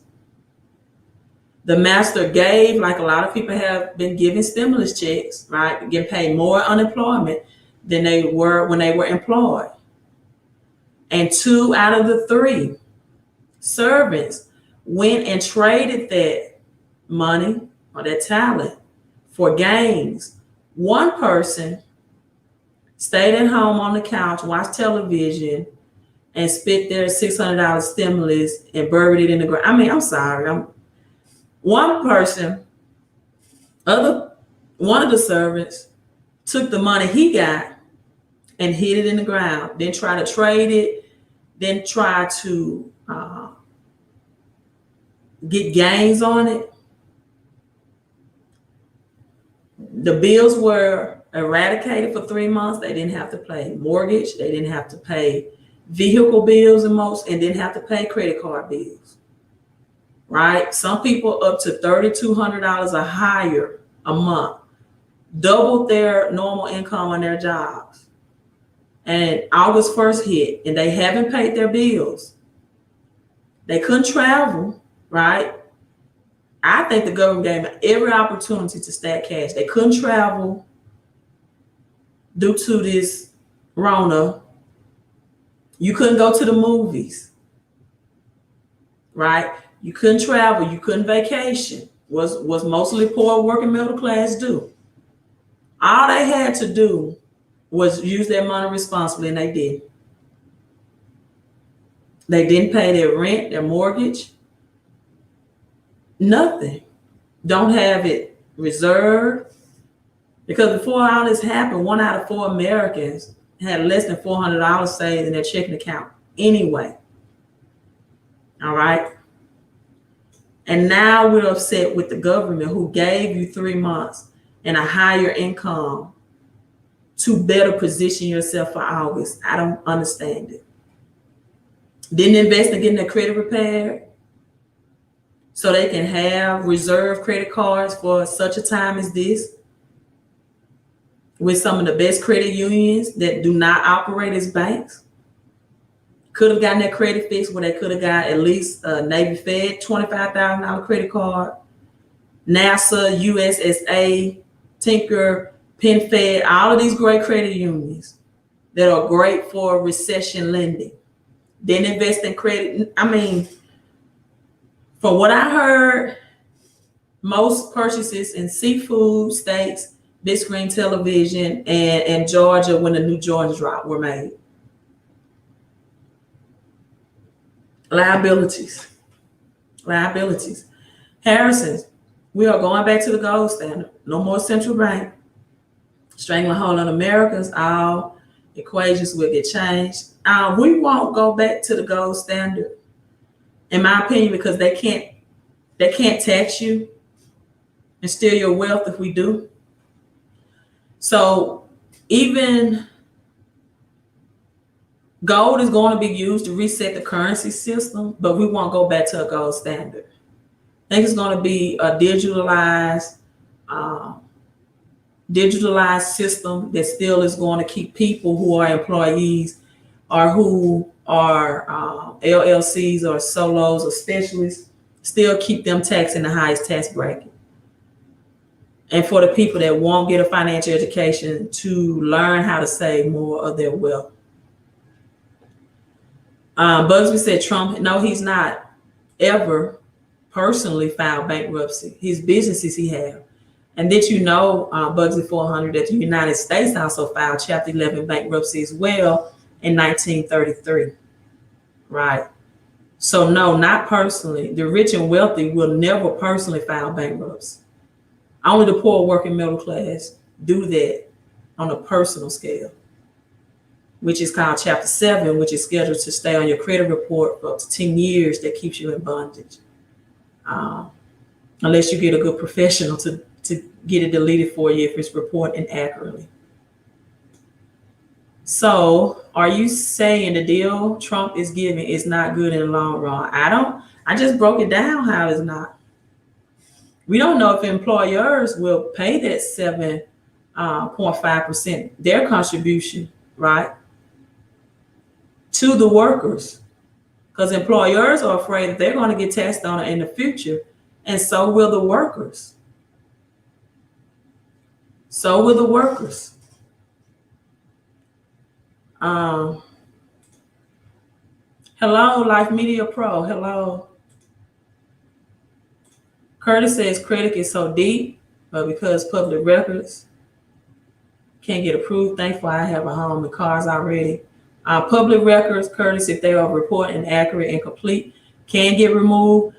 Speaker 1: The master gave, like a lot of people have been giving stimulus checks, right? Getting paid more unemployment than they were when they were employed. And 2 out of the 3 servants went and traded that money or that talent for gains. One person stayed at home on the couch, watched television, and spent their $600 stimulus and buried it in the ground. I mean, I'm sorry. One person, one of the servants took the money he got and hid it in the ground, then try to trade it, then try to get gains on it. The bills were eradicated for 3 months. They didn't have to pay mortgage. They didn't have to pay vehicle bills and didn't have to pay credit card bills, right? Some people up to $3,200 or higher a month, doubled their normal income on their jobs. And August 1st hit and they haven't paid their bills. They couldn't travel, right? I think the government gave them every opportunity to stack cash. They couldn't travel due to this Rona. You couldn't go to the movies, right? You couldn't travel. You couldn't vacation. Was mostly poor working middle class do. All they had to do was use their money responsibly, and they did. They didn't pay their rent, their mortgage, nothing. Don't have it reserved. Because before all this happened, 1 out of 4 Americans had less than $400 saved in their checking account anyway. All right. And now we're upset with the government who gave you 3 months and a higher income to better position yourself for August. I don't understand it. Didn't invest in getting their credit repaired so they can have reserve credit cards for such a time as this, with some of the best credit unions that do not operate as banks. Could have gotten their credit fixed where they could have got at least a Navy Fed $25,000 credit card, NASA, USSA, Tinker, PenFed, all of these great credit unions that are great for recession lending. Then invest in credit. I mean, from what I heard, most purchases in seafood, steaks, big screen television, and Georgia when the new Georgia drop were made. Liabilities. Harrison's, we are going back to the gold standard. No more central bank. Stranglehold on Americans, all equations will get changed. We won't go back to the gold standard, in my opinion, because they can't tax you and steal your wealth if we do. So even gold is going to be used to reset the currency system, but we won't go back to a gold standard. I think it's going to be a digitalized system that still is going to keep people who are employees or who are LLCs or solos or specialists, still keep them taxed in the highest tax bracket. And for the people that won't get a financial education to learn how to save more of their wealth. Busby said Trump, no, he's not ever personally filed bankruptcy. His businesses he have. And did you know, Bugsy 400, that the United States also filed Chapter 11 bankruptcy as well in 1933, right? So no, not personally. The rich and wealthy will never personally file bankruptcy. Only the poor working middle class do that on a personal scale, which is called Chapter 7, which is scheduled to stay on your credit report for up to 10 years that keeps you in bondage. Unless you get a good professional to get it deleted for you if it's reported inaccurately. So are you saying the deal Trump is giving is not good in the long run? I just broke it down how it's not. We don't know if employers will pay that 7.5% their contribution, right, to the workers, because employers are afraid that they're going to get taxed on it in the future, and so will the workers. So will the workers. Hello, Life Media Pro. Hello. Curtis says credit is so deep, but because public records can't get approved, thankful I have a home and cars already. Public records, Curtis, if they are reported inaccurate and complete, can get removed.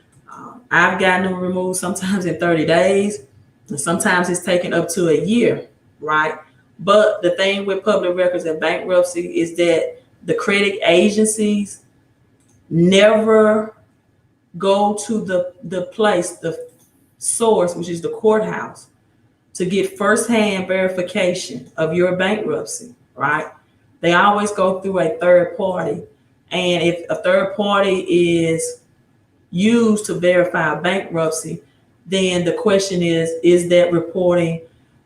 Speaker 1: I've gotten them removed sometimes in 30 days, and sometimes it's taken up to a year, right? But the thing with public records and bankruptcy is that the credit agencies never go to the place, the source, which is the courthouse, to get firsthand verification of your bankruptcy, right? They always go through a third party. And if a third party is used to verify bankruptcy, then the question is that reporting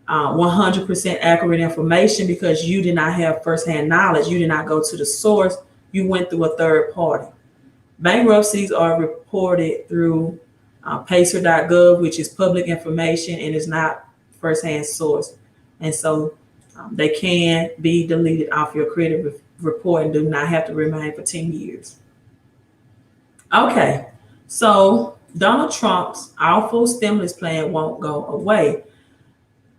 Speaker 1: 100% accurate information, because you did not have firsthand knowledge. You did not go to the source. You went through a third party. Bankruptcies are reported through pacer.gov, which is public information and is not firsthand source. And so they can be deleted off your credit report and do not have to remain for 10 years. Okay, so Donald Trump's awful stimulus plan won't go away.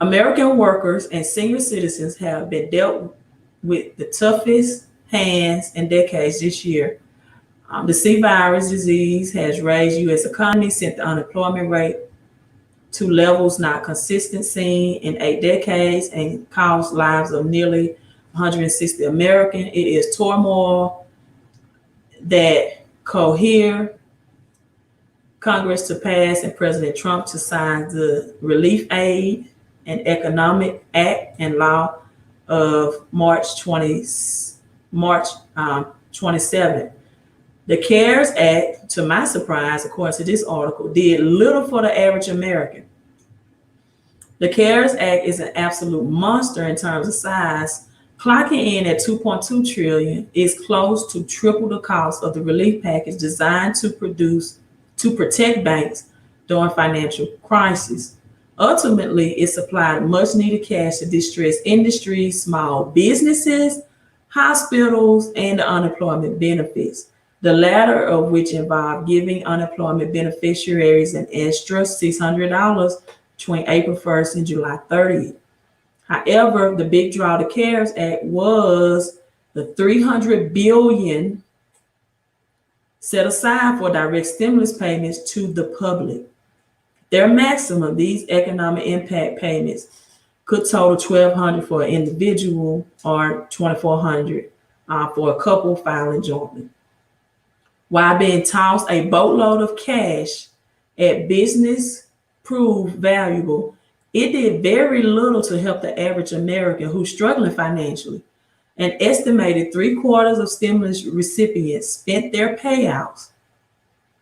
Speaker 1: American workers and senior citizens have been dealt with the toughest hands in decades this year. The C virus disease has raised U.S. economy, sent the unemployment rate to levels not consistent seen in 8 decades, and cost lives of nearly 160 Americans. It is turmoil that cohere Congress to pass and President Trump to sign the Relief Aid and Economic Act and Law of March 27. The CARES Act, to my surprise, according to this article, did little for the average American. The CARES Act is an absolute monster in terms of size. Clocking in at $2.2 trillion is close to triple the cost of the relief package designed to protect banks during financial crisis. Ultimately, it supplied much needed cash to distressed industries, small businesses, hospitals, and the unemployment benefits, the latter of which involved giving unemployment beneficiaries an extra $600 between April 1st and July 30th. However, the big draw to CARES Act was the $300 billion set aside for direct stimulus payments to the public. Their maximum, these economic impact payments, could total $1,200 for an individual or $2,400 for a couple filing jointly. While being tossed a boatload of cash at business proved valuable, it did very little to help the average American who's struggling financially. An estimated 3/4 of stimulus recipients spent their payouts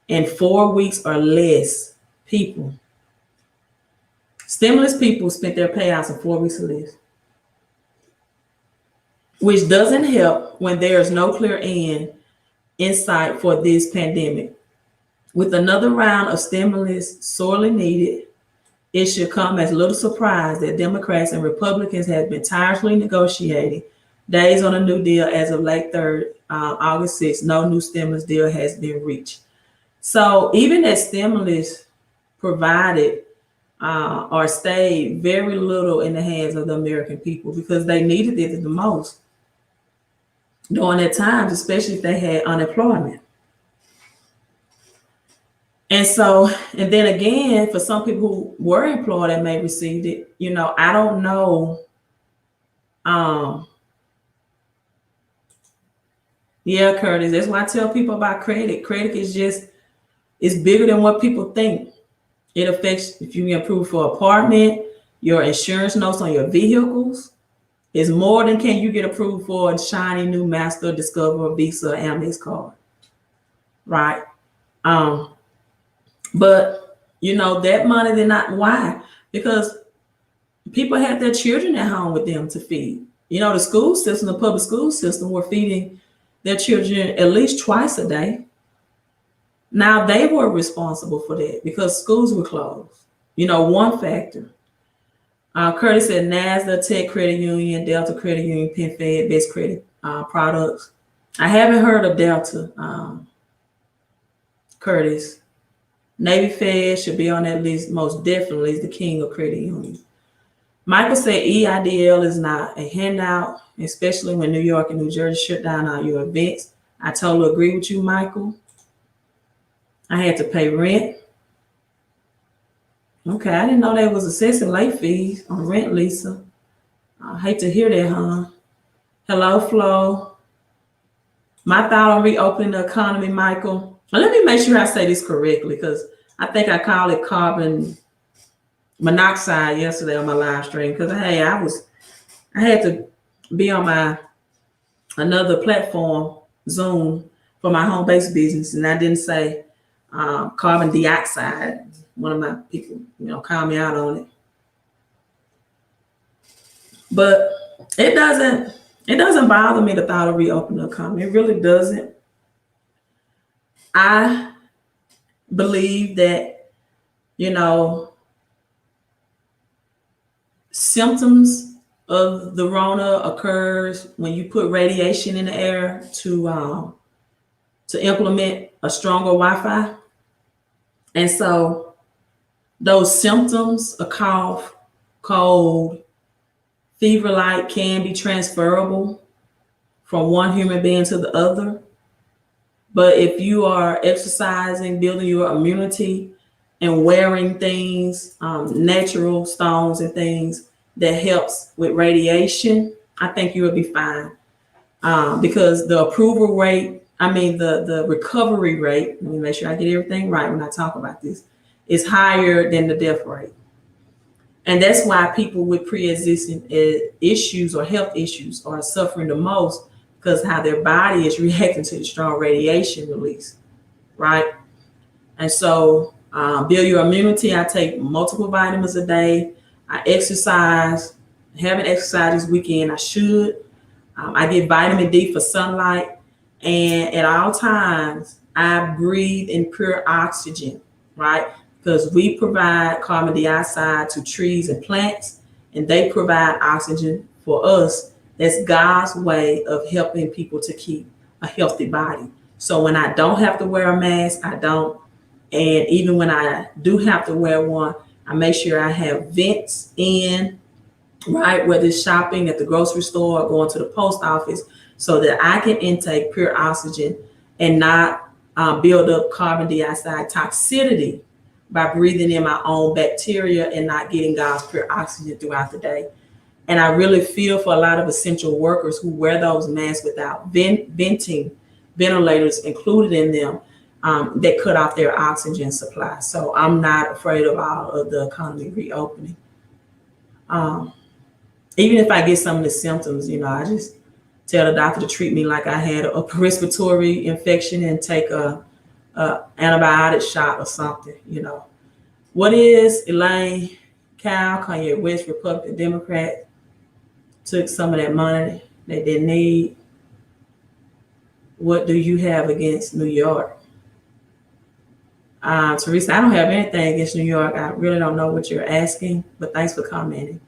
Speaker 1: in 4 weeks or less. Stimulus people spent their payouts in 4 weeks or less, which doesn't help when there is no clear end in sight for this pandemic. With another round of stimulus sorely needed, it should come as little surprise that Democrats and Republicans have been tirelessly negotiating days on a new deal. As of late August 6th, no new stimulus deal has been reached. So even that stimulus provided or stayed very little in the hands of the American people because they needed it the most during that time, especially if they had unemployment. And so, and then again, for some people who were employed and may received it, I don't know. Yeah, Curtis, that's why I tell people about credit. Credit is bigger than what people think. It affects if you get approved for an apartment, your insurance notes on your vehicles is more than can you get approved for a shiny new Master, Discover, Visa, Amex card, right? But that money, they're not. Why? Because people had their children at home with them to feed. The school system, the public school system, were feeding their children at least twice a day. Now they were responsible for that because schools were closed. One factor. Curtis said NASDAQ, Tech Credit Union, Delta Credit Union, PenFed, Best Credit Products. I haven't heard of Delta, Curtis. Navy Fed should be on that list most definitely. Is the king of credit union. Michael said EIDL is not a handout, especially when New York and New Jersey shut down all your events. I totally agree with you, Michael. I had to pay rent. Okay, I didn't know there was assessing late fees on rent, Lisa. I hate to hear that, huh? Hello, Flo. My thought on reopening the economy, Michael. Well, let me make sure I say this correctly because I think I called it carbon monoxide yesterday on my live stream because hey, I had to be on another platform, Zoom, for my home-based business, and I didn't say carbon dioxide. One of my people, called me out on it. But it doesn't bother me the thought of reopening the economy. It really doesn't. I believe that, symptoms of the Rona occurs when you put radiation in the air to implement a stronger Wi-Fi. And so those symptoms, a cough, cold, fever-like, can be transferable from one human being to the other. But if you are exercising, building your immunity, and wearing things, natural stones and things that helps with radiation, I think you will be fine. Because the approval rate, the recovery rate, let me make sure I get everything right when I talk about this, is higher than the death rate. And that's why people with pre-existing issues or health issues are suffering the most, because how their body is reacting to the strong radiation release, right? And so build your immunity. I take multiple vitamins a day. I exercise. I haven't exercised this weekend. I should. I get vitamin D for sunlight. And at all times, I breathe in pure oxygen, right? because we provide carbon dioxide to trees and plants, and they provide oxygen for us. That's God's way of helping people to keep a healthy body. So when I don't have to wear a mask, I don't. And even when I do have to wear one, I make sure I have vents in, right? Whether it's shopping at the grocery store or going to the post office, so that I can intake pure oxygen and not build up carbon dioxide toxicity by breathing in my own bacteria and not getting God's pure oxygen throughout the day. And I really feel for a lot of essential workers who wear those masks without ventilators included in them, that cut off their oxygen supply. So I'm not afraid of all of the economy reopening. Even if I get some of the symptoms, I just tell the doctor to treat me like I had a respiratory infection and take a antibiotic shot or something. What is Elaine Kyle, Kanye West, Republican, Democrat, took some of that money that they need? What do you have against New York? Teresa, I don't have anything against New York. I really don't know what you're asking, but thanks for commenting.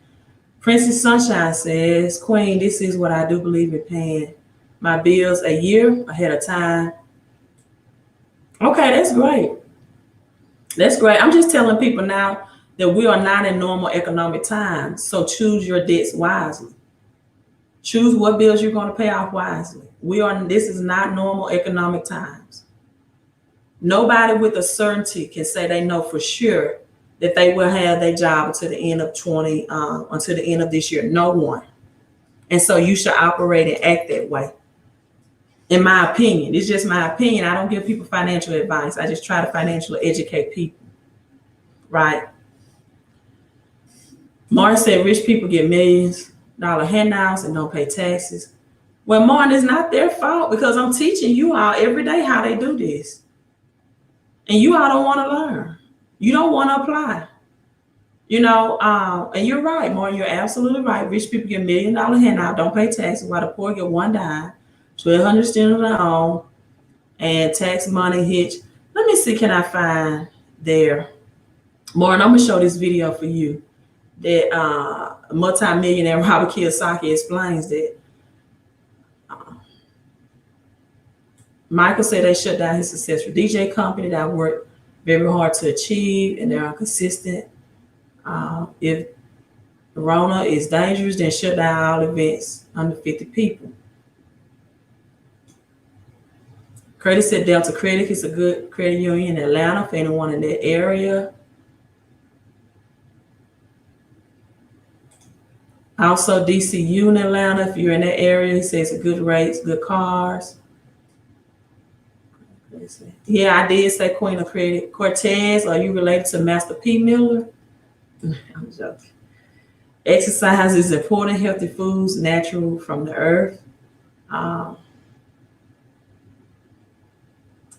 Speaker 1: Princess Sunshine says, Queen, this is what I do believe in, paying my bills a year ahead of time. Okay, that's great. That's great. I'm just telling people now that we are not in normal economic times. So choose your debts wisely. Choose what bills you're going to pay off wisely. This is not normal economic times. Nobody with a certainty can say they know for sure that they will have their job until the end of until the end of this year. No one. And so you should operate and act that way. In my opinion, it's just my opinion. I don't give people financial advice. I just try to financially educate people. Right? Martin said rich people get $millions handouts and don't pay taxes. Well, Martin, it's not their fault, because I'm teaching you all every day how they do this. And you all don't want to learn. You don't want to apply. And you're right, Martin, you're absolutely right. Rich people get $1 million handout, don't pay taxes, while the poor get $1, 1,200 student loan, and tax money hitch. Let me see, can I find there? Martin, I'm going to show this video for you that multi-millionaire Robert Kiyosaki explains that. Michael said they shut down his successful DJ company that worked very hard to achieve, and they're inconsistent. If Corona is dangerous, then shut down all events under 50 people. Curtis said Delta Credit is a good credit union in Atlanta for anyone in that area. Also, DCU in Atlanta, if you're in that area, he says good rates, good cars. Yeah, I did say Queen of Credit. Cortez, are you related to Master P. Miller? I'm joking. Exercise is important. Healthy foods, natural from the earth.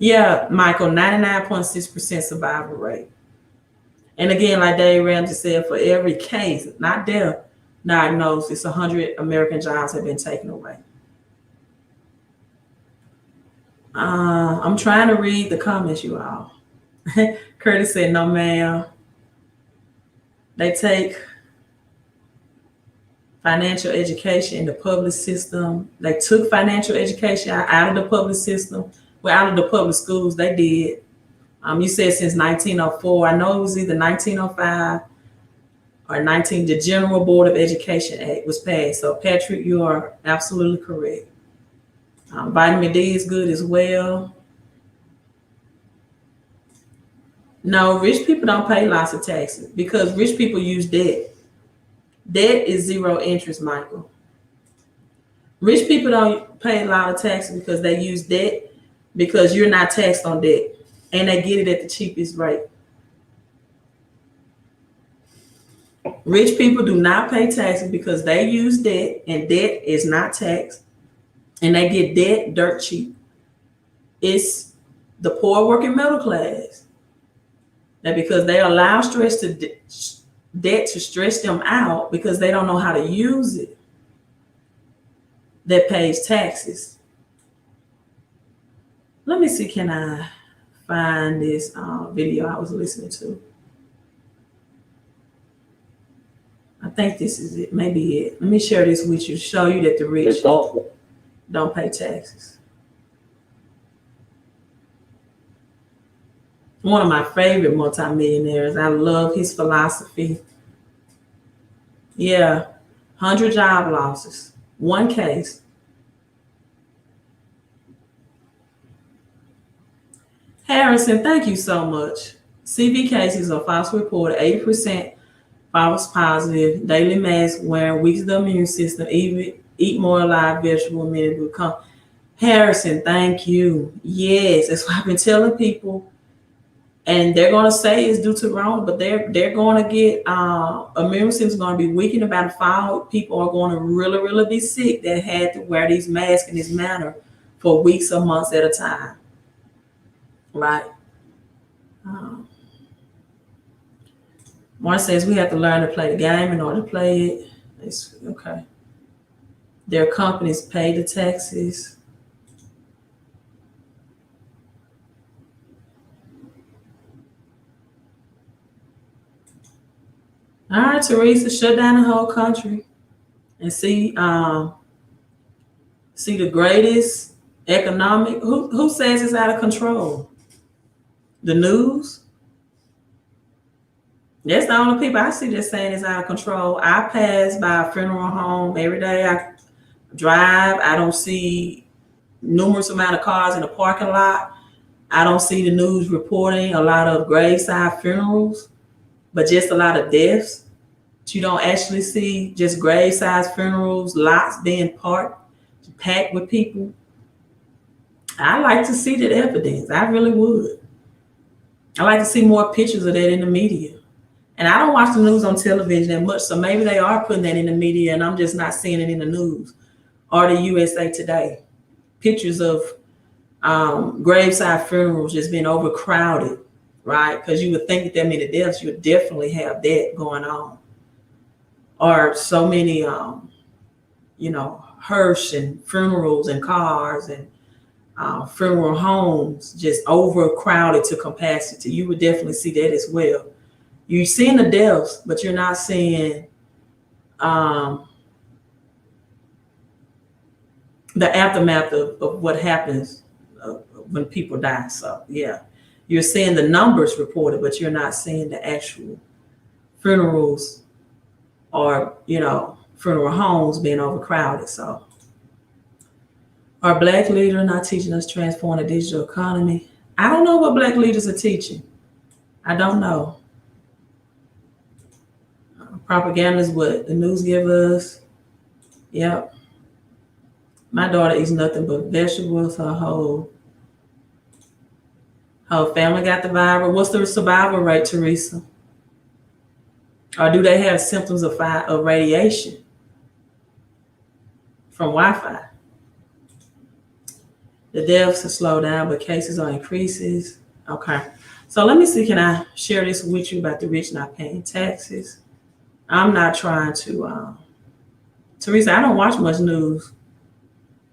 Speaker 1: Yeah, Michael, 99.6% survival rate. And again, like Dave Ramsey said, for every case, not death, diagnosed, it's 100 American jobs have been taken away. I'm trying to read the comments, you all. Curtis said, no, ma'am. They take financial education in the public system. They took financial education out of the public system. Well, out of the public schools, they did. You said since 1904. I know it was either 1905 or the General Board of Education Act was passed. So, Patrick, you are absolutely correct. Vitamin D is good as well. No, rich people don't pay lots of taxes because rich people use debt. Debt is zero interest, Michael. Rich people don't pay a lot of taxes because they use debt, because you're not taxed on debt, and they get it at the cheapest rate. Rich people do not pay taxes because they use debt, and debt is not taxed. And they get debt dirt cheap. It's the poor working middle class that, because they allow debt to stress them out because they don't know how to use it, that pays taxes. Let me see, can I find this video I was listening to? think this is it, maybe it. Let me share this with you to show you that the
Speaker 9: They
Speaker 1: rich
Speaker 9: don't.
Speaker 1: pay taxes. One of my favorite multimillionaires. I love his philosophy. Yeah, 100 job losses, one case. Harrison, thank you so much. CV cases are false reported, 80% false positive, daily mask wearing, weakens the immune system, even eat more live vegetable, men will come. Harrison, thank you. Yes, that's what I've been telling people. And they're gonna say it's due to wrong, but they're gonna get immune system is gonna be weakened about a fall. People are gonna really be sick that had to wear these masks in this manner for weeks or months at a time. Right. Mark says we have to learn to play the game in order to play it. It's okay. Their companies pay the taxes. All right, Teresa, shut down the whole country and see the greatest economic. Who says it's out of control? The news. That's the only people I see that's saying it's out of control. I pass by a funeral home every day. I drive. I don't see numerous amount of cars in the parking lot. I don't see the news reporting a lot of graveside funerals, but just a lot of deaths. You don't actually see just graveside funerals, lots being packed with people. I like to see that evidence. I really would. I like to see more pictures of that in the media. And I don't watch the news on television that much, so maybe they are putting that in the media and I'm just not seeing it in the news or the USA Today. Pictures of graveside funerals just being overcrowded, right? Because you would think that many deaths, you would definitely have that going on. Or so many, hearse and funerals and cars and funeral homes just overcrowded to capacity. You would definitely see that as well. You're seeing the deaths, but you're not seeing the aftermath of what happens when people die. So yeah, you're seeing the numbers reported, but you're not seeing the actual funerals or funeral homes being overcrowded. So our Black leader not teaching us transform the digital economy. I don't know what Black leaders are teaching. I don't know. Propaganda is what the news give us. Yep. My daughter eats nothing but vegetables. Her whole family got the virus. What's the survival rate, Teresa? Or do they have symptoms of radiation from Wi-Fi? The deaths have slowed down, but cases are increases. Okay. So let me see, can I share this with you about the rich not paying taxes? I'm not trying to, Teresa, I don't watch much news.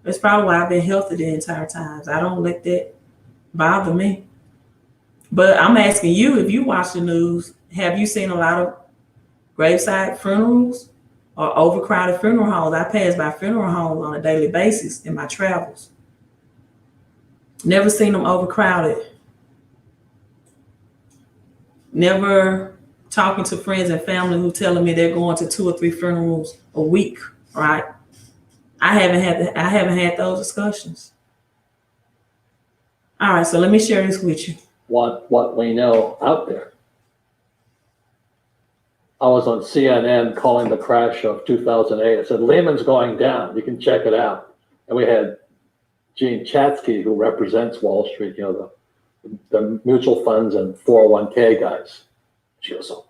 Speaker 1: That's probably why I've been healthy the entire time. I don't let that bother me. But I'm asking you, if you watch the news, have you seen a lot of graveside funerals or overcrowded funeral homes? I pass by funeral homes on a daily basis in my travels. Never seen them overcrowded. Never talking to friends and family who telling me they're going to 2 or 3 funerals a week, right? I haven't had those discussions. All right, so let me share this with you.
Speaker 9: What we know out there. I was on CNN calling the crash of 2008. I said, Lehman's going down. You can check it out. And we had Gene Chatsky, who represents Wall Street, the mutual funds and 401k guys. She goes, oh.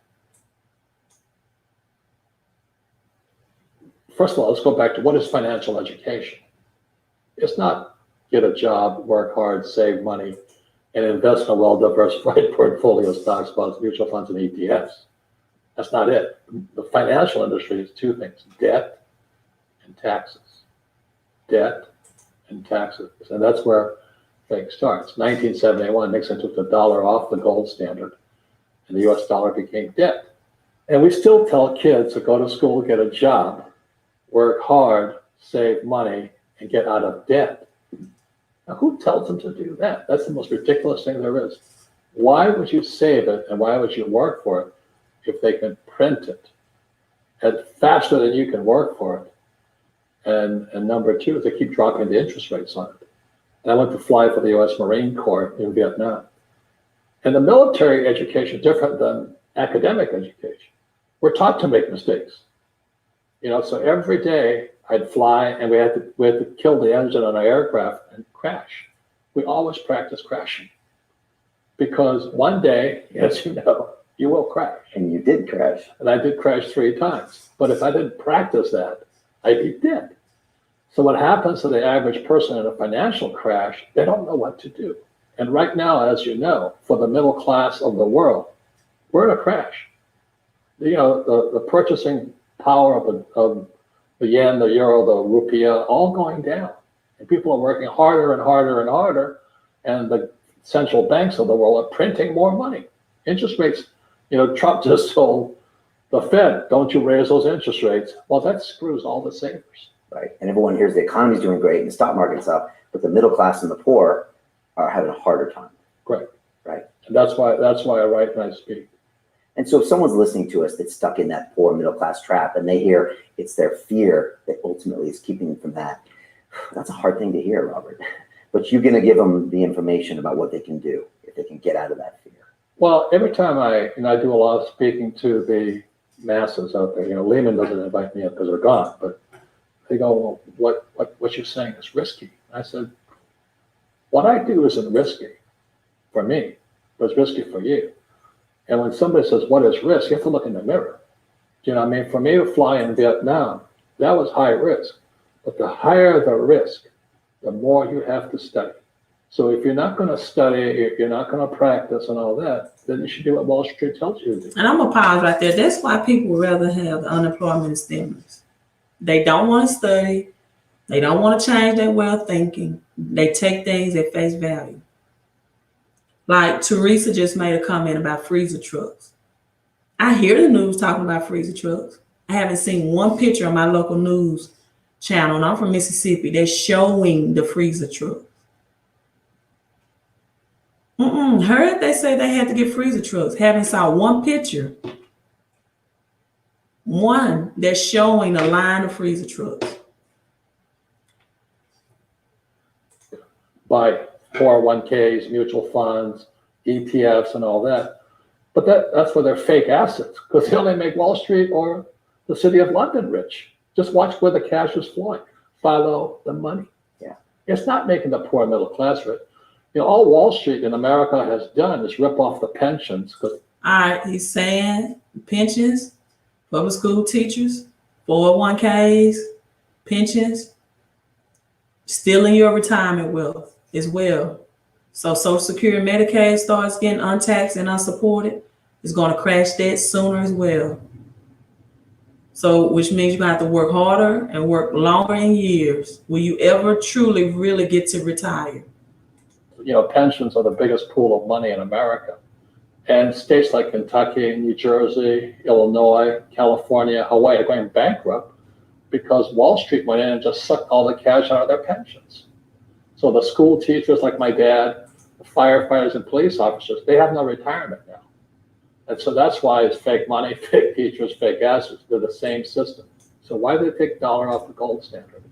Speaker 9: First of all, let's go back to what is financial education? It's not get a job, work hard, save money, and invest in a well-diversified portfolio of stocks, bonds, mutual funds, and ETFs. That's not it. The financial industry is 2 things: debt and taxes. Debt and taxes. And that's where things start. 1971, Nixon took the dollar off the gold standard, and the US dollar became debt. And we still tell kids to go to school, get a job, work hard, save money, and get out of debt. Now, who tells them to do that? That's the most ridiculous thing there is. Why would you save it and why would you work for it if they can print it at faster than you can work for it? And number two, they keep dropping the interest rates on it. And I went to fly for the U.S. Marine Corps in Vietnam. And the military education is different than academic education. We're taught to make mistakes. You know, so every day I'd fly and we had to kill the engine on our aircraft and crash. We always practice crashing. Because one day, as you know, you will crash.
Speaker 10: And you did crash.
Speaker 9: And I did crash 3 times. But if I didn't practice that, I'd be dead. So what happens to the average person in a financial crash, they don't know what to do. And right now, as you know, for the middle class of the world, we're in a crash. You know, the purchasing power of the yen, the euro, the rupiah, all going down. And people are working harder and harder and harder. And the central banks of the world are printing more money. Interest rates, you know, Trump just told the Fed, don't you raise those interest rates. Well, that screws all the savers.
Speaker 10: Right. And everyone hears the economy's doing great and the stock market's up, but the middle class and the poor are having a harder time.
Speaker 9: Right.
Speaker 10: Right. And
Speaker 9: that's why I write and I speak.
Speaker 10: And so if someone's listening to us that's stuck in that poor middle class trap and they hear it's their fear that ultimately is keeping them from that, that's a hard thing to hear, Robert. But you're going to give them the information about what they can do if they can get out of that fear. Well,
Speaker 9: Every time I do a lot of speaking to the masses out there, Lehman doesn't invite me up because they're gone, but they go, well, what you're saying is risky. I said, what I do isn't risky for me, but it's risky for you. And when somebody says, what is risk? You have to look in the mirror. Do you know what I mean? For me to fly in Vietnam, that was high risk. But the higher the risk, the more you have to study. So if you're not going to study, if you're not going to practice and all that, then you should do what Wall Street tells you to do.
Speaker 1: And I'm going to pause right there. That's why people would rather have the unemployment stimulus. They don't want to study. They don't want to change their way of thinking. They take things at face value. Like Teresa just made a comment about freezer trucks. I hear the news talking about freezer trucks. I haven't seen one picture on my local news channel, and I'm from Mississippi. They're showing the freezer trucks. Heard they say they had to get freezer trucks. Haven't saw one picture. One that's showing a line of freezer trucks.
Speaker 9: By 401ks, mutual funds, ETFs, and all that. But that's where they're fake assets, because they only make Wall Street or the city of London rich. Just watch where the cash is flowing. Follow the money.
Speaker 10: Yeah.
Speaker 9: It's not making the poor middle class rich. All Wall Street in America has done is rip off the pensions.
Speaker 1: All right, he's saying pensions, public school teachers, 401ks, pensions, stealing your retirement wealth as well. So Social Security and Medicaid starts getting untaxed and unsupported. It's going to crash that sooner as well. So, which means you're going to have to work harder and work longer in years. Will you ever truly, really get to retire?
Speaker 9: Pensions are the biggest pool of money in America. And states like Kentucky, New Jersey, Illinois, California, Hawaii are going bankrupt because Wall Street went in and just sucked all the cash out of their pensions. So the school teachers like my dad, the firefighters and police officers, they have no retirement now. And so that's why it's fake money, fake teachers, fake assets. They're the same system. So why do they take dollar off the gold standard?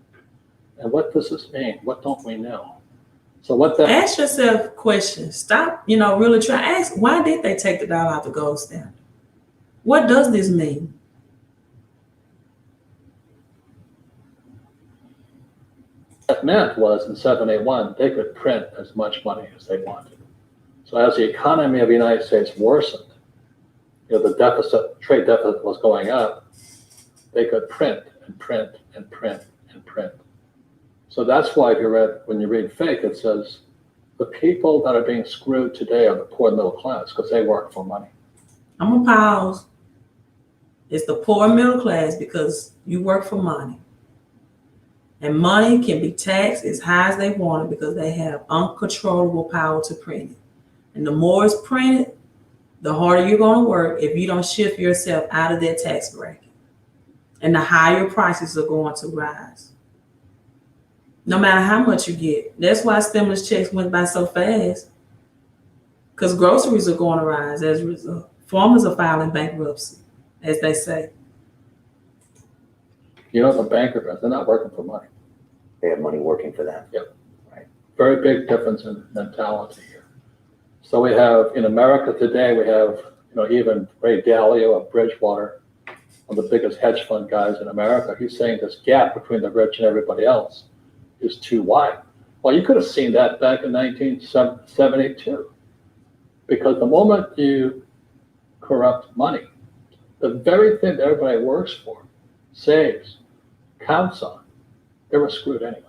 Speaker 9: And what does this mean? What don't we know? So
Speaker 1: ask yourself questions. Stop, really try. Ask, why did they take the dollar off the gold standard? What does this mean?
Speaker 9: What that meant was in 781, they could print as much money as they wanted. So as the economy of the United States worsened, the trade deficit was going up, they could print and print and print and print. So that's why when you read fake, it says the people that are being screwed today are the poor middle class because they work for money.
Speaker 1: I'm going to pause. It's the poor middle class because you work for money. And money can be taxed as high as they want it because they have uncontrollable power to print it. And the more it's printed, the harder you're going to work if you don't shift yourself out of that tax bracket. And the higher prices are going to rise. No matter how much you get. That's why stimulus checks went by so fast. Because groceries are going to rise as a result. Farmers are filing bankruptcy, as they say.
Speaker 9: You know, the bankrupt, they're not working for money.
Speaker 10: They have money working for them.
Speaker 9: Very big difference in mentality here. So we have, in America today, we have, even Ray Dalio of Bridgewater, one of the biggest hedge fund guys in America. He's saying this gap between the rich and everybody else is too wide. Well, you could have seen that back in 1972. Because the moment you corrupt money, the very thing that everybody works for, saves, counts on, they were screwed anyway.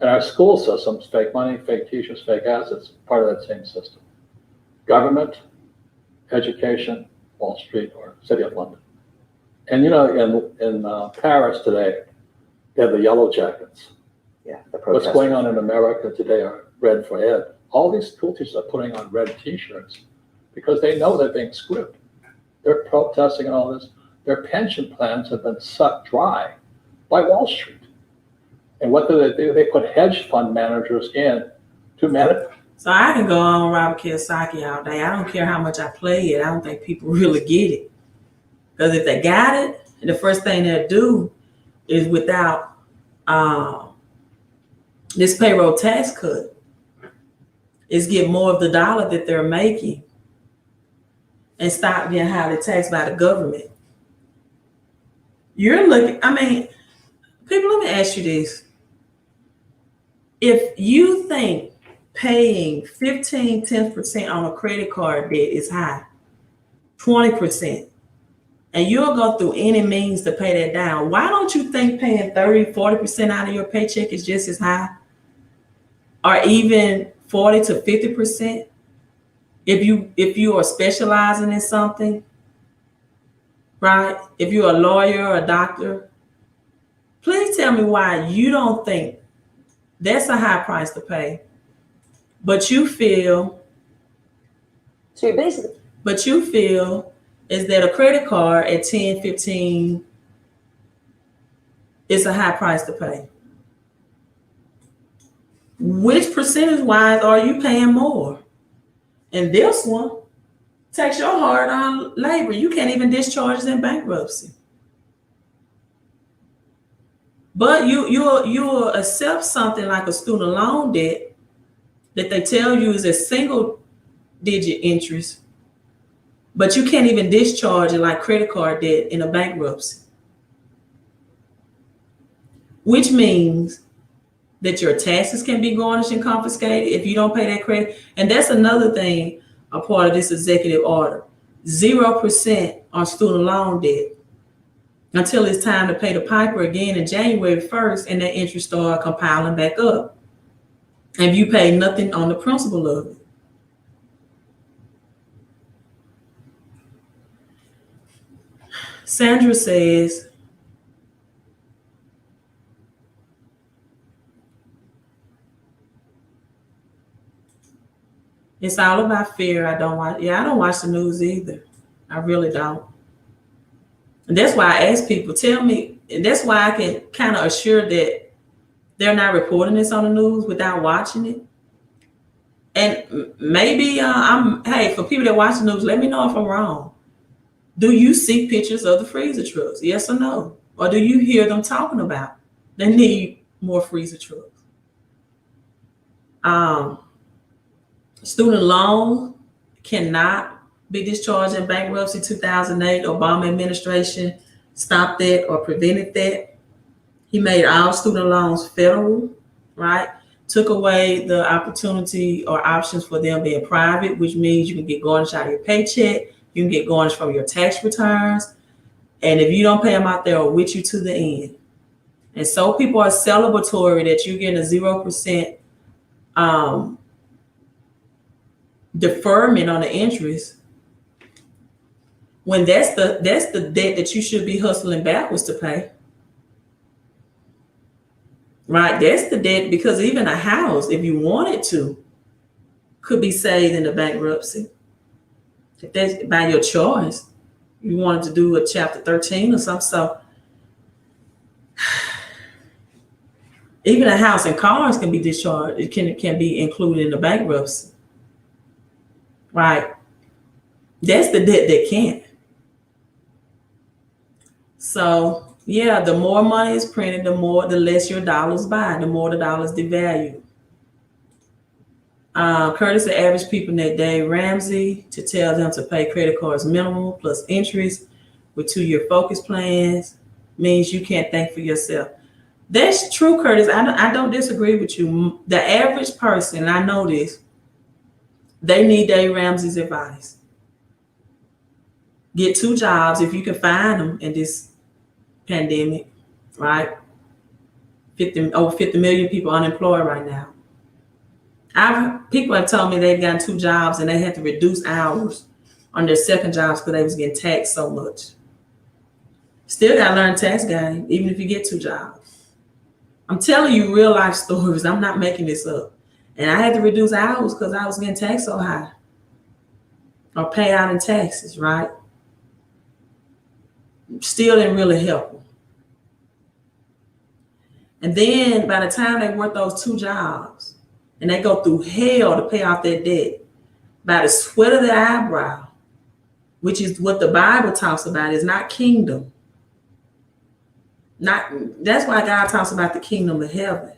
Speaker 9: And our school systems, fake money, fake teachers, fake assets, part of that same system. Government, education, Wall Street, or City of London. And in Paris today, they have the yellow jackets.
Speaker 10: Yeah, the
Speaker 9: What's going on in America today are red for ed. All these school teachers are putting on red t-shirts because they know they're being screwed. They're protesting and all this. Their pension plans have been sucked dry by Wall Street. And what do? They put hedge fund managers in to manage.
Speaker 1: So I can go on Robert Kiyosaki all day. I don't care how much I play it. I don't think people really get it. Because if they got it, the first thing they'll do is without this payroll tax cut is get more of the dollar that they're making and stop being highly taxed by the government. You're looking, people, let me ask you this. If you think paying 10% on a credit card debt is high, 20%, and you'll go through any means to pay that down, why don't you think paying 30-40% out of your paycheck is just as high? Or even 40 to 50%? If you are specializing in something, right? If you're a lawyer or a doctor, please tell me why you don't think that's a high price to pay. But you feel is that a credit card at 10, 15 is a high price to pay. Which percentage wise are you paying more? And this one takes your hard-earned labor. You can't even discharge it in bankruptcy. But you'll accept something like a student loan debt that they tell you is a single-digit interest, but you can't even discharge it like credit card debt in a bankruptcy. Which means that your taxes can be garnished and confiscated if you don't pay that credit. And that's another thing, a part of this executive order. 0% on student loan debt until it's time to pay the piper again in January 1st, and that interest start compiling back up. And you pay nothing on the principal of it. Sandra says, it's all about fear. I don't watch the news either. I really don't. And that's why I ask people, tell me, and that's why I can kind of assure that they're not reporting this on the news without watching it. And maybe for people that watch the news, let me know if I'm wrong. Do you see pictures of the freezer trucks? Yes or no? Or do you hear them talking about they need more freezer trucks? Student loan cannot be discharged in bankruptcy. 2008, Obama administration stopped that or prevented that. He made all student loans federal, right? Took away the opportunity or options for them being private, which means you can get garnished out of your paycheck. You can get garnished from your tax returns. And if you don't pay them out, they'll with you to the end. And so people are celebratory that you're getting a 0% deferment on the interest, when that's the debt that you should be hustling backwards to pay. Right? That's the debt, because even a house, if you wanted to, could be saved in the bankruptcy. If that's by your choice, you wanted to do a chapter 13 or something. So even a house and cars can be discharged. It can be included in the bankruptcy. Right. That's the debt that can't. So yeah, the more money is printed, the less your dollars buy, the more the dollars devalue. Curtis had average people that Dave Ramsey to tell them to pay credit cards minimal plus interest with 2-year focus plans means you can't think for yourself. That's true, Curtis. I don't disagree with you. The average person, I know this, they need Dave Ramsey's advice. Get 2 jobs if you can find them in this pandemic, right? Over 50 million people unemployed right now. People have told me they've gotten 2 jobs and they had to reduce hours on their second jobs because they was getting taxed so much. Still got to learn tax game, even if you get 2 jobs. I'm telling you real life stories. I'm not making this up. And I had to reduce hours because I was getting taxed so high. Or pay out in taxes, right? Still didn't really help them. And then by the time they work those 2 jobs and they go through hell to pay off their debt, by the sweat of their eyebrow, which is what the Bible talks about, is not kingdom. That's why God talks about the kingdom of heaven.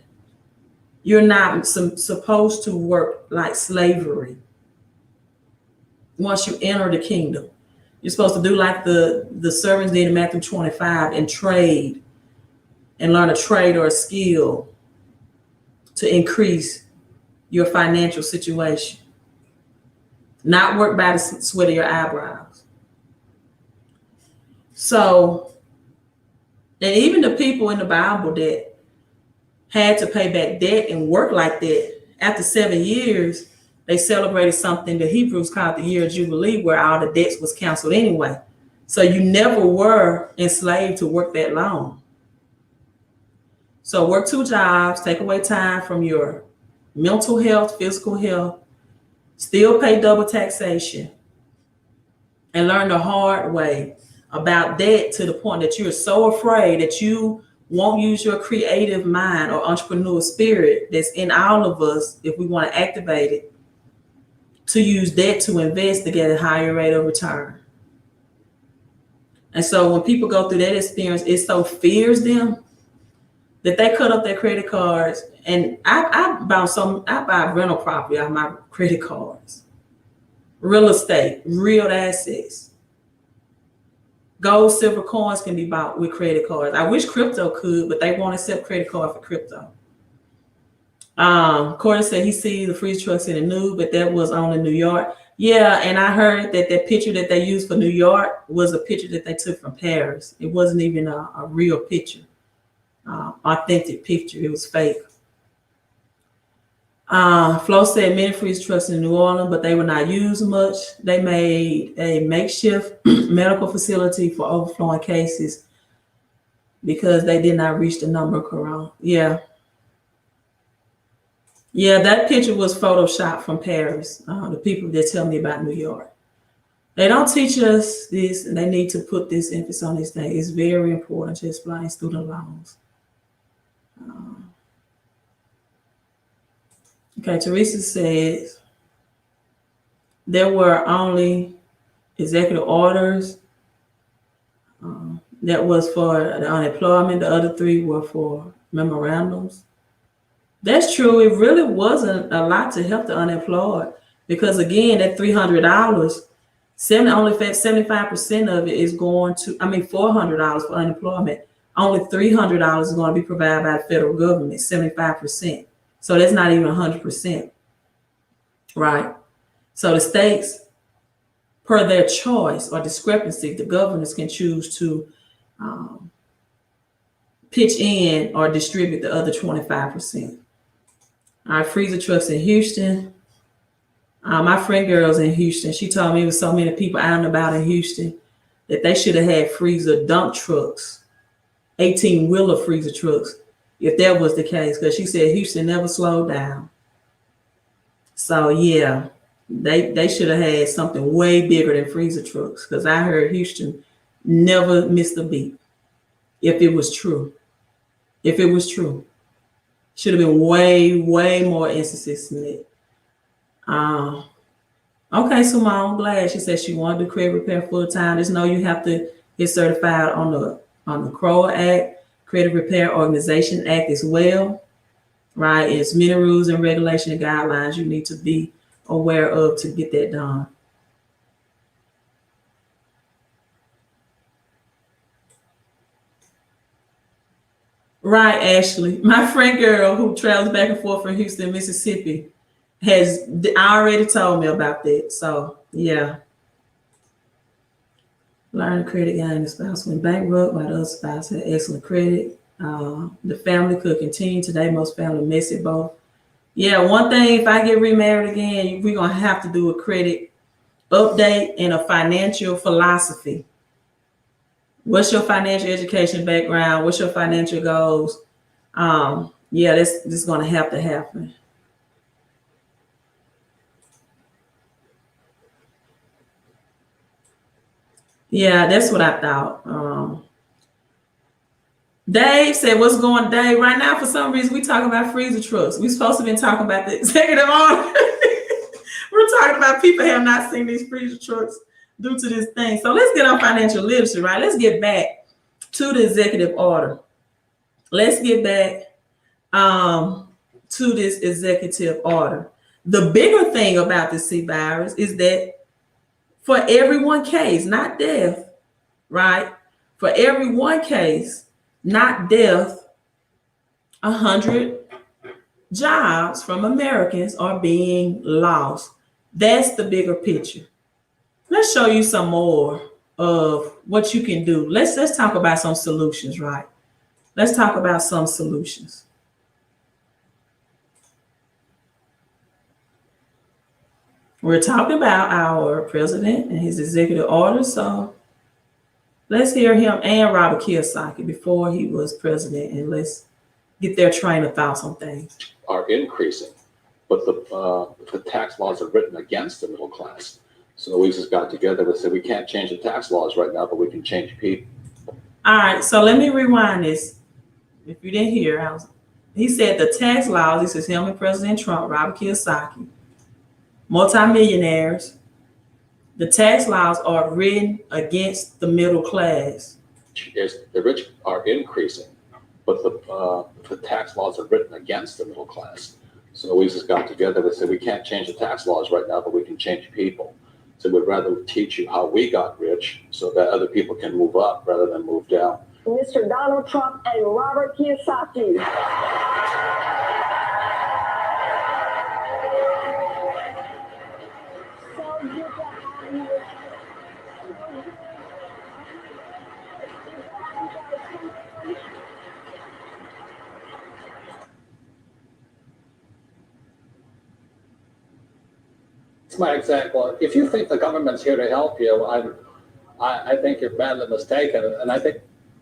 Speaker 1: You're not supposed to work like slavery once you enter the kingdom. You're supposed to do like the servants did in Matthew 25 and trade and learn a trade or a skill to increase your financial situation. Not work by the sweat of your eyebrows. So, and even the people in the Bible that had to pay back debt and work like that, after 7 years, they celebrated something the Hebrews called the year of Jubilee, where all the debts was canceled anyway. So you never were enslaved to work that long. So work 2 jobs, take away time from your mental health, physical health, still pay double taxation, and learn the hard way about debt to the point that you're so afraid that you won't use your creative mind or entrepreneurial spirit that's in all of us, if we want to activate it, to use debt to invest to get a higher rate of return. And so when people go through that experience, it so fears them that they cut up their credit cards. And I buy rental property off my credit cards, real estate, real assets. Gold, silver coins can be bought with credit cards. I wish crypto could, but they won't accept credit card for crypto. Corey said he sees the freezer trucks in the news, but that was only New York. Yeah, and I heard that picture that they used for New York was a picture that they took from Paris. It wasn't even a real picture, authentic picture. It was fake. Flo said many freezer trucks in New Orleans, but they were not used much. They made a makeshift medical facility for overflowing cases because they did not reach the number of corona. Yeah, that picture was photoshopped from Paris. The people that tell me about New York. They don't teach us this, and they need to put this emphasis on this thing. It's very important to explain student loans. Okay, Teresa says there were only executive orders that was for the unemployment. The other 3 were for memorandums. That's true. It really wasn't a lot to help the unemployed because, again, that $300, only 75% of it is going to, $400 for unemployment. Only $300 is going to be provided by the federal government, 75%. So that's not even 100%, right? So the states, per their choice or discrepancy, the governors can choose to pitch in or distribute the other 25%. All right, freezer trucks in Houston. My friend girl's in Houston. She told me it was so many people out and about in Houston that they should have had freezer dump trucks, 18-wheeler freezer trucks, if that was the case, because she said Houston never slowed down. So yeah, They should have had something way bigger than freezer trucks, because I heard Houston never missed a beat. If it was true, should have been way more instances than that. Okay, so I'm glad she said she wanted to credit repair full time. Just know you have to get certified on the CROA Act, Credit Repair Organization Act as well, right? It's many rules and regulation and guidelines you need to be aware of to get that done. Right, Ashley. My friend girl who travels back and forth from Houston, Mississippi, has already told me about that. So yeah. Learn to credit gain the spouse went bankrupt while the other spouse had excellent credit. The family could continue today. Most families miss it both. Yeah, one thing, if I get remarried again, we're gonna have to do a credit update and a financial philosophy. What's your financial education background? What's your financial goals? Yeah, this is gonna have to happen. Yeah, that's what I thought. Dave said, what's going, Dave? Right now, for some reason, we talking about freezer trucks. We're supposed to be talking about the executive order. We're talking about people have not seen these freezer trucks due to this thing. So let's get on financial literacy, right? Let's get back to the executive order. Let's get back to this executive order. The bigger thing about the C virus is that for every one case, not death, right? For every one case, not death, 100 jobs from Americans are being lost. That's the bigger picture. Let's show you some more of what you can do. Let's talk about some solutions, right? Let's talk about some solutions. We're talking about our president and his executive orders. So let's hear him and Robert Kiyosaki before he was president, and let's get their train of thoughts on things.
Speaker 9: Are increasing, but the tax laws are written against the middle class. So we just got together and said we can't change the tax laws right now, but we can change people.
Speaker 1: All right, so let me rewind this. If you didn't hear, he said the tax laws, this is him and President Trump, Robert Kiyosaki, multimillionaires, the tax laws are written against the middle class.
Speaker 9: The rich are increasing, but the tax laws are written against the middle class. So we just got together and said we can't change the tax laws right now, but we can change people. So we'd rather teach you how we got rich so that other people can move up rather than move down.
Speaker 11: Mr. Donald Trump and Robert Kiyosaki.
Speaker 9: It's my example. If you think the government's here to help you, I think you're badly mistaken. And I think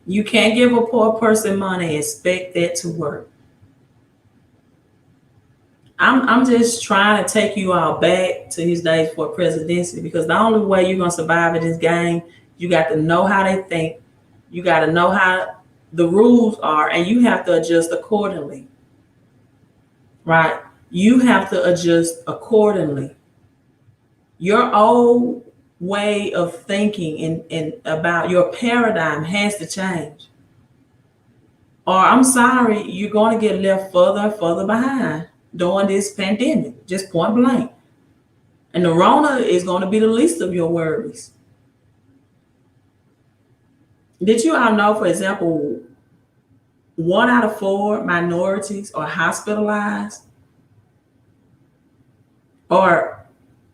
Speaker 1: you can't give a poor person money and expect that to work. I'm just trying to take you all back to his days for presidency, because the only way you're going to survive in this game, you got to know how they think. You got to know how the rules are, and you have to adjust accordingly, right? You have to adjust accordingly. Your old way of thinking and about your paradigm has to change. Or I'm sorry, you're going to get left further and further behind during this pandemic, just point blank. And the Rona is going to be the least of your worries. Did you all know, for example, 1 out of 4 minorities are hospitalized? Or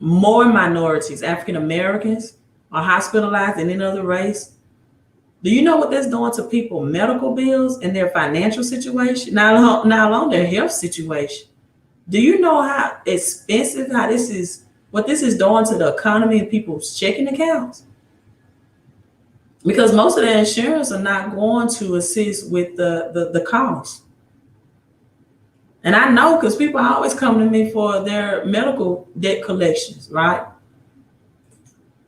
Speaker 1: more minorities, African Americans, are hospitalized than any other race? Do you know what that's doing to people's medical bills and their financial situation, not alone their health situation? Do you know how expensive, what this is doing to the economy and people's checking accounts? Because most of the insurance are not going to assist with the cost. And I know because people always come to me for their medical debt collections, right?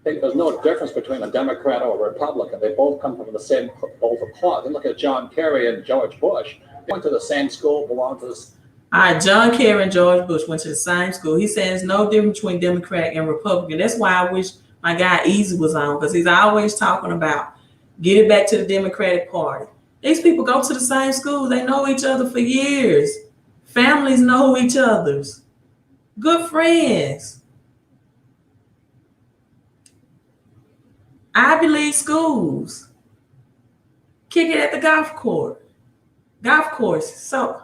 Speaker 9: There's no difference between a Democrat or a Republican. They both come from the same bowl of cloth. You look at John Kerry and George Bush. They went to the same school, belonged to this.
Speaker 1: All right, John Kerry and George Bush went to the same school. He said there's no difference between Democrat and Republican. That's why I wish my guy Easy was on, because he's always talking about get it back to the Democratic Party. These people go to the same schools. They know each other for years. Families know each other's. Good friends. Ivy League schools. Kick it at the golf course. So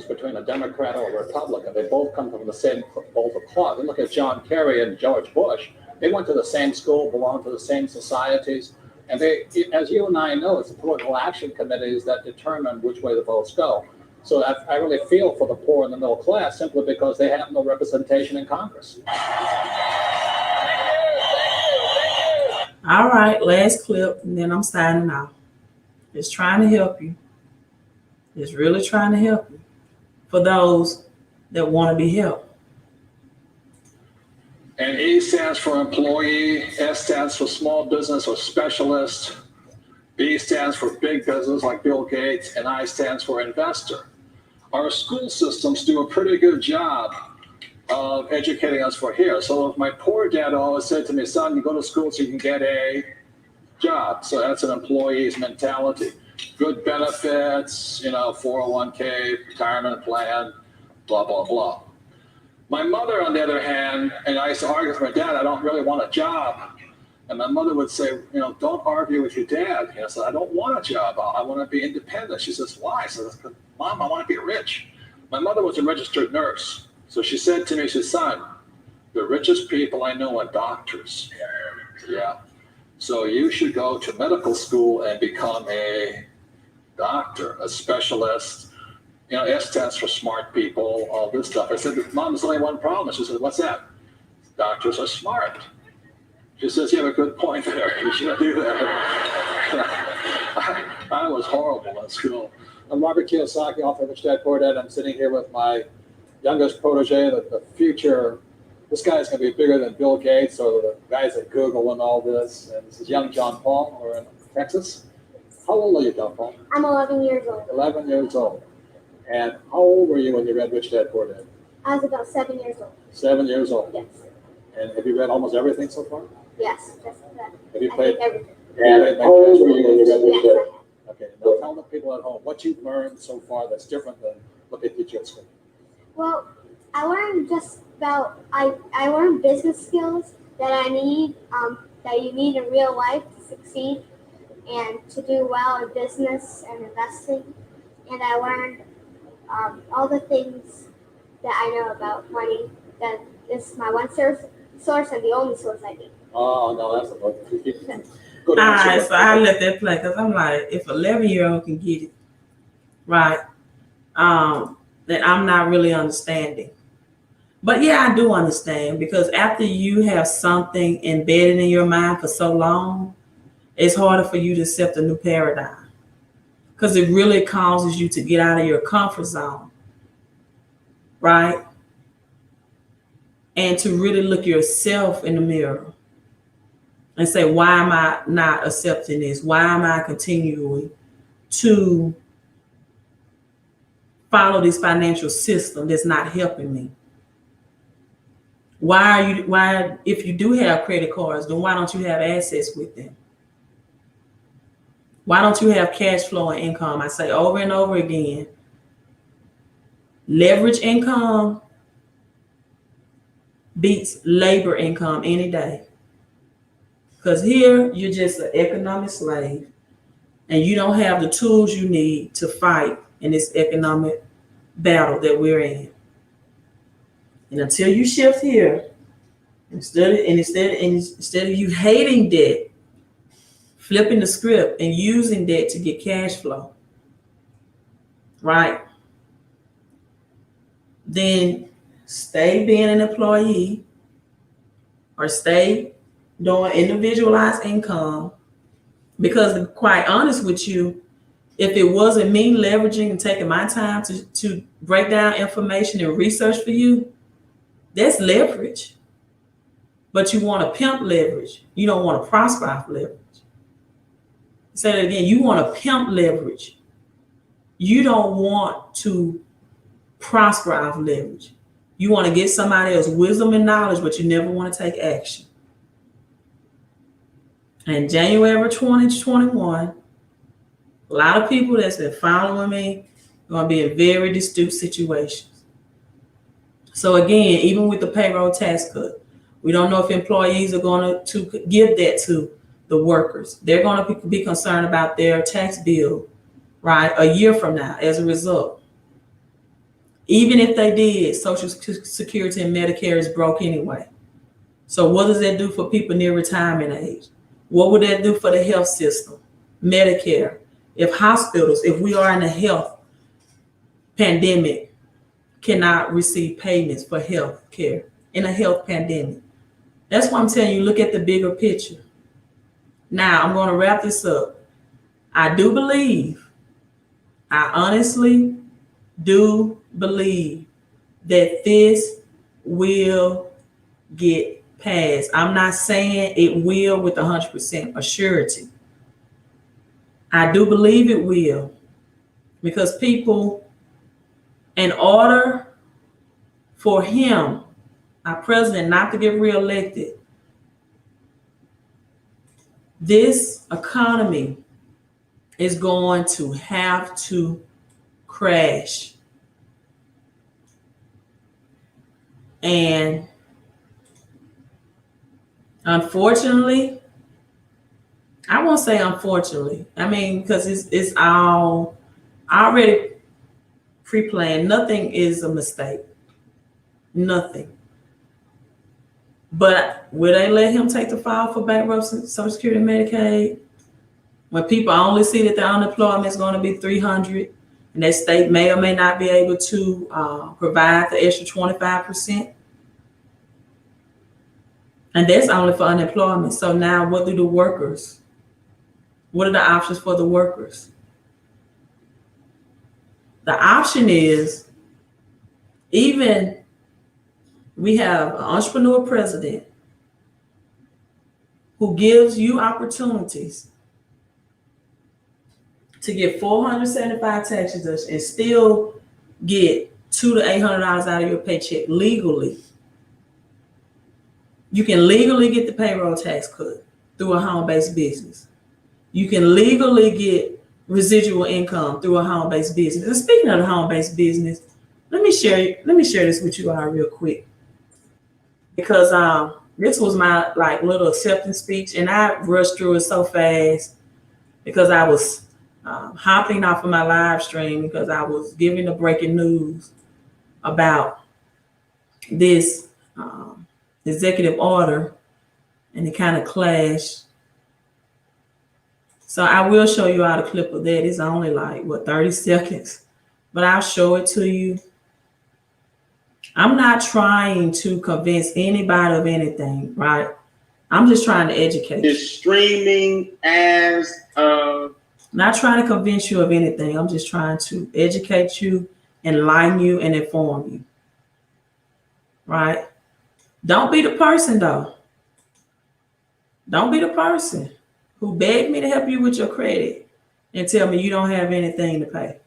Speaker 9: Between a Democrat or a Republican, they both come from the same bowl of cloth. You look at John Kerry and George Bush. They went to the same school, belonged to the same societies. And they, as you and I know, it's the political action committees that determine which way the votes go. So I really feel for the poor and the middle class simply because they have no representation in Congress.
Speaker 1: all right, last clip, and then I'm signing off. It's trying to help you. It's really trying to help you. For those that want to be helped.
Speaker 9: And E stands for employee, S stands for small business or specialist, B stands for big business like Bill Gates, and I stands for investor. Our school systems do a pretty good job of educating us for here. So if my poor dad always said to me, son, you go to school so you can get a job. So that's an employee's mentality. Good benefits, 401k, retirement plan, blah, blah, blah. My mother, on the other hand, and I used to argue with my dad, I don't really want a job. And my mother would say, don't argue with your dad. I said, I don't want a job. I want to be independent. She says, why? I said, Mom, I want to be rich. My mother was a registered nurse. So she said to me, she said, son, the richest people I know are doctors. Yeah. So you should go to medical school and become a doctor, a specialist. S stands for smart people, all this stuff. I said, Mom, there's only one problem. She said, what's that? Doctors are smart. She says, you have a good point there. You shouldn't do that. I was horrible in school. I'm Robert Kiyosaki, author of Rich Dad Poor Dad. I'm sitting here with my youngest protege, the future. This guy's going to be bigger than Bill Gates or the guys at Google and all this. And this is young John Paul. We're in Texas. How old are you, John Paul?
Speaker 12: I'm 11 years old.
Speaker 9: 11 years old. And how old were you when you read Rich Dad Poor Dad?
Speaker 12: I was about 7 years old.
Speaker 9: 7 years old?
Speaker 12: Yes.
Speaker 9: And have you read almost everything so far?
Speaker 12: Yes, just that.
Speaker 9: Have you played?
Speaker 12: I think everything.
Speaker 9: And how old were you when you read Rich Dad?
Speaker 12: Yes,
Speaker 9: Okay, now tell the people at home what you've learned so far that's different than what they teach you at school.
Speaker 12: Well, I learned just about, I learned business skills that I need, that you need in real life to succeed and to do well in business and investing. And I learned all the things that I know about money. That is my one source and the only source I need.
Speaker 9: Oh, no, that's a good.
Speaker 1: All right, so I let that play because I'm like, if 11-year-old can get it, right, then I'm not really understanding. But yeah, I do understand, because after you have something embedded in your mind for so long, it's harder for you to accept a new paradigm, because it really causes you to get out of your comfort zone, right? And to really look yourself in the mirror and say, why am I not accepting this? Why am I continuing to follow this financial system that's not helping me? Why, if you do have credit cards, then why don't you have assets with them? Why don't you have cash flow and income? I say over and over again, leverage income beats labor income any day. Because here you're just an economic slave and you don't have the tools you need to fight in this economic battle that we're in. And until you shift here, instead of you hating debt, flipping the script and using debt to get cash flow, right? Then stay being an employee or stay doing individualized income, because to be quite honest with you, If it wasn't me leveraging and taking my time to break down information and research for you, that's leverage. But you want to pimp leverage. You don't want to prosper off leverage. Say that again. You want to pimp leverage. You don't want to prosper off leverage. You want to get somebody else's wisdom and knowledge, but you never want to take action. In January 2021, a lot of people that's been following me are going to be in very astute situations. So again, even with the payroll tax cut, we don't know if employees are going to give that to the workers. They're going to be concerned about their tax bill, right, a year from now as a result. Even if they did, Social Security and Medicare is broke anyway. So what does that do for people near retirement age? What would that do for the health system, Medicare? If hospitals, if we are in a health pandemic, cannot receive payments for health care in a health pandemic. That's why I'm telling you, look at the bigger picture. Now, I'm going to wrap this up. I honestly do believe that this will get passed. I'm not saying it will with 100% assurity. I do believe it will, because people, in order for him, our president, not to get reelected, this economy is going to have to crash. And unfortunately, I won't say unfortunately. I mean, because it's all already pre-planned. Nothing is a mistake. Nothing. But will they let him take the file for bankruptcy, Social Security, and Medicaid? When people only see that the unemployment is going to be 300, and that state may or may not be able to provide the extra 25%. And that's only for unemployment. So now what are the options for the workers? The option is, even we have an entrepreneur president who gives you opportunities to get 475 tax deductions and still get $200 to $800 out of your paycheck legally. You can legally get the payroll tax cut through a home-based business. You can legally get residual income through a home-based business. And speaking of the home-based business, let me share this with you all real quick, because this was my little acceptance speech, and I rushed through it so fast because I was hopping off of my live stream because I was giving the breaking news about this executive order, and it kind of clashed. So I will show you all the clip of that. It's only 30 seconds, but I'll show it to you. I'm not trying to convince anybody of anything, right? I'm just trying to educate you.
Speaker 13: Is streaming as
Speaker 1: Not trying to convince you of anything. I'm just trying to educate you, enlighten you, and inform you. Right? Don't be the person, though. Don't be the person who begged me to help you with your credit and tell me you don't have anything to pay.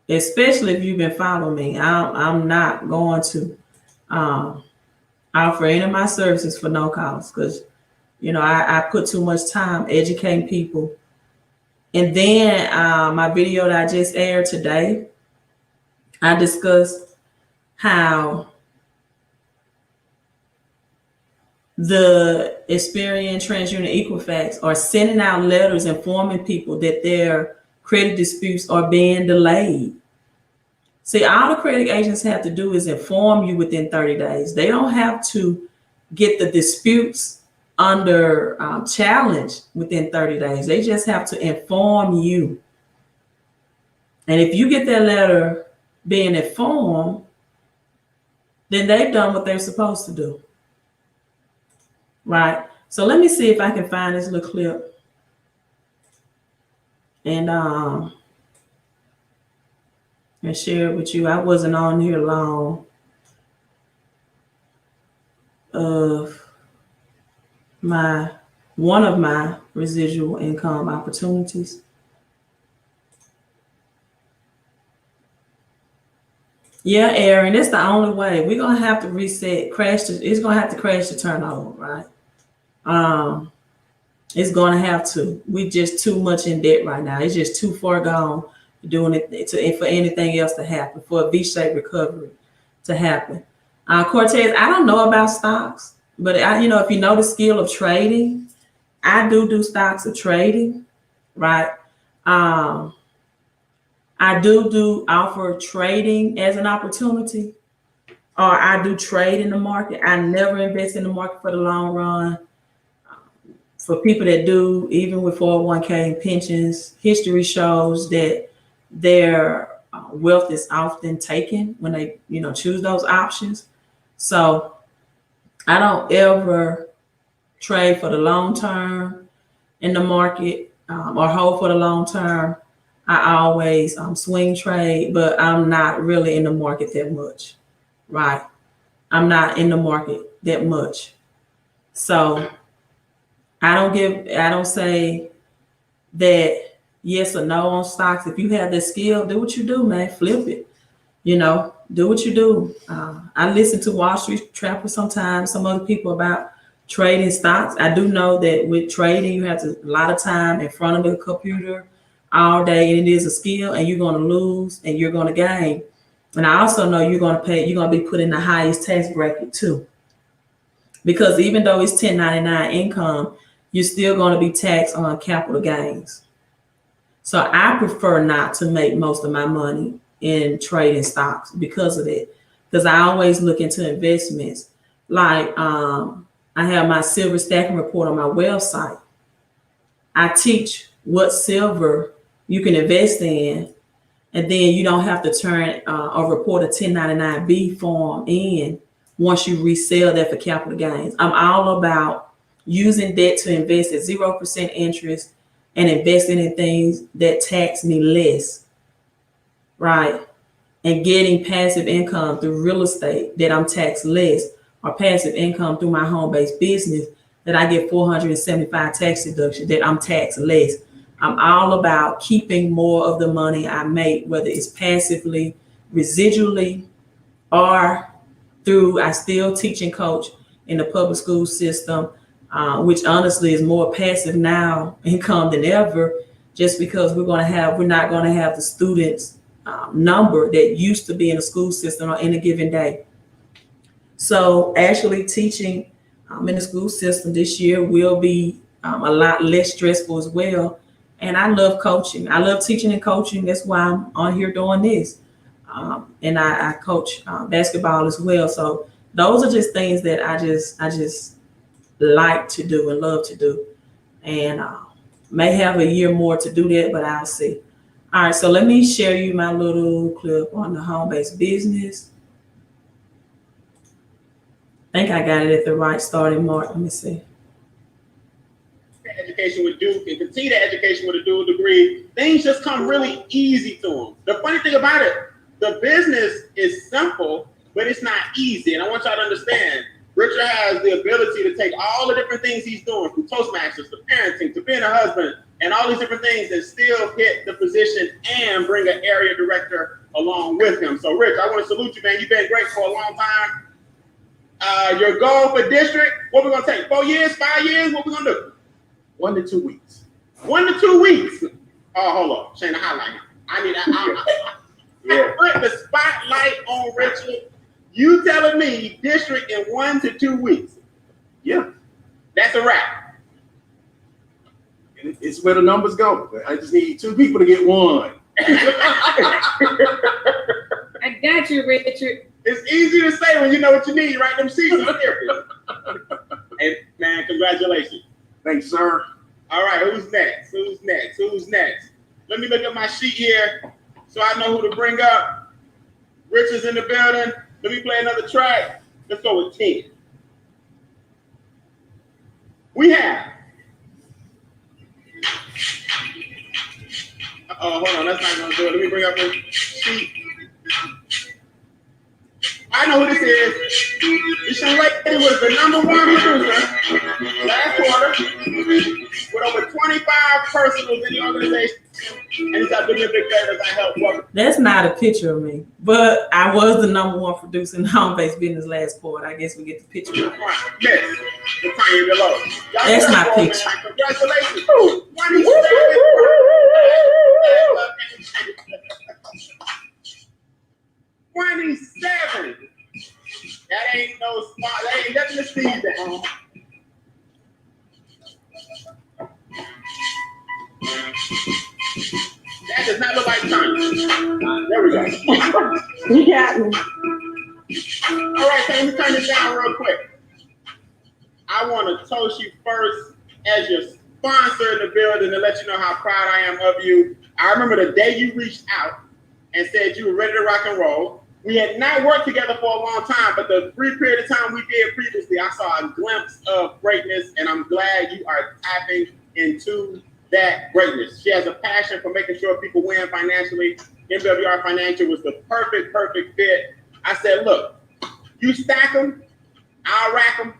Speaker 1: Especially if you've been following me. I'm not going to offer any of my services for no cost, because I put too much time educating people. And then my video that I just aired today, I discussed how the Experian, TransUnion, Equifax are sending out letters informing people that their credit disputes are being delayed. See, all the credit agents have to do is inform you within 30 days. They don't have to get the disputes under challenge within 30 days. They just have to inform you. And if you get that letter being informed, then they've done what they're supposed to do. Right? So let me see if I can find this little clip. and share it with you. I wasn't on here long of one of my residual income opportunities. Yeah, Aaron, that's the only way. We're gonna have to reset, it's gonna have to crash the turnover, right? It's gonna have to. We just too much in debt right now. It's just too far gone doing it for anything else to happen, for a V-shaped recovery to happen. Cortez, I don't know about stocks, but if you know the skill of trading, I do stocks of trading, right? I do offer trading as an opportunity, or I do trade in the market. I never invest in the market for the long run. For people that do, even with 401k and pensions, history shows that their wealth is often taken when they, choose those options. So I don't ever trade for the long term in the market or hold for the long term. I always swing trade, but I'm not really in the market that much, right? I'm not in the market that much. So I don't say that yes or no on stocks. If you have the skill, do what you do, man. Flip it. Do what you do. I listen to Wall Street Trapper sometimes, some other people about trading stocks. I do know that with trading, you have a lot of time in front of the computer all day, and it is a skill, and you're going to lose and you're going to gain. And I also know you're going to be put in the highest tax bracket too. Because even though it's 1099 income, you're still going to be taxed on capital gains. So I prefer not to make most of my money in trading stocks because of that. Because I always look into investments. Like I have my silver stacking report on my website. I teach what silver you can invest in, and then you don't have to turn or report a 1099-B form in once you resell that for capital gains. I'm all about using debt to invest at 0% interest and investing in things that tax me less, right? And getting passive income through real estate that I'm taxed less, or passive income through my home-based business that I get 475 tax deduction that I'm taxed less. I'm all about keeping more of the money I make, whether it's passively, residually, or through, I still teach and coach in the public school system, which honestly is more passive now income than ever, just because we're not going to have the students number that used to be in the school system on any given day. So actually teaching in the school system this year will be a lot less stressful as well. And I love coaching. I love teaching and coaching. That's why I'm on here doing this. And I coach basketball as well. So those are just things that I just like to do and love to do. And may have a year more to do that, but I'll see. All right, so let me share you my little clip on the home-based business. I think I got it at the right starting mark. Let me see.
Speaker 14: Education with Duke and continue the education with a dual degree, things just come really easy to them. The funny thing about it, the business is simple, but it's not easy. And I want y'all to understand, Richard has the ability to take all the different things he's doing, from Toastmasters to parenting to being a husband and all these different things, and still hit the position and bring an area director along with him. So Rich, I want to salute you, man. You've been great for a long time. Your goal for district, what we're going to take? 4 years, 5 years? What we're going to do?
Speaker 15: 1 to 2 weeks.
Speaker 14: 1 to 2 weeks. Oh, hold on. Shayna, highlight him. I need I put the spotlight on Richard. You telling me district in 1 to 2 weeks?
Speaker 15: Yeah.
Speaker 14: That's a wrap.
Speaker 15: It's where the numbers go. I just need 2 people to get 1.
Speaker 6: I got you, Richard.
Speaker 14: It's easy to say when you know what you need, right? Them seasons here. Hey, man, congratulations.
Speaker 15: Thanks, sir.
Speaker 14: All right, who's next? Who's next? Who's next? Let me look at my sheet here so I know who to bring up. Rich is in the building. Let me play another track. Let's go with 10. We have Oh, hold on, that's not gonna do it. Let me bring up the sheet. I know who this is. This young lady was the #1 producer last quarter with over 25 personals in the organization. And he's got to do me a big favor as I help work.
Speaker 1: That's not a picture of me, but I was the #1 producer in home-based business last quarter. I guess we get the picture.
Speaker 14: Miss, the Tanya below.
Speaker 1: That's my picture.
Speaker 14: Congratulations. 27. That ain't no spot. That ain't nothing to see that. That does not look like Tanya. There we go.
Speaker 6: You got me.
Speaker 14: All right, so let me turn this down real quick. I want to toast you first as your sponsor in the building to let you know how proud I am of you. I remember the day you reached out and said you were ready to rock and roll. We had not worked together for a long time, but the brief period of time we did previously, I saw a glimpse of greatness, and I'm glad you are tapping into that greatness. She has a passion for making sure people win financially. MWR Financial was the perfect fit. I said, look, you stack them, I'll rack them,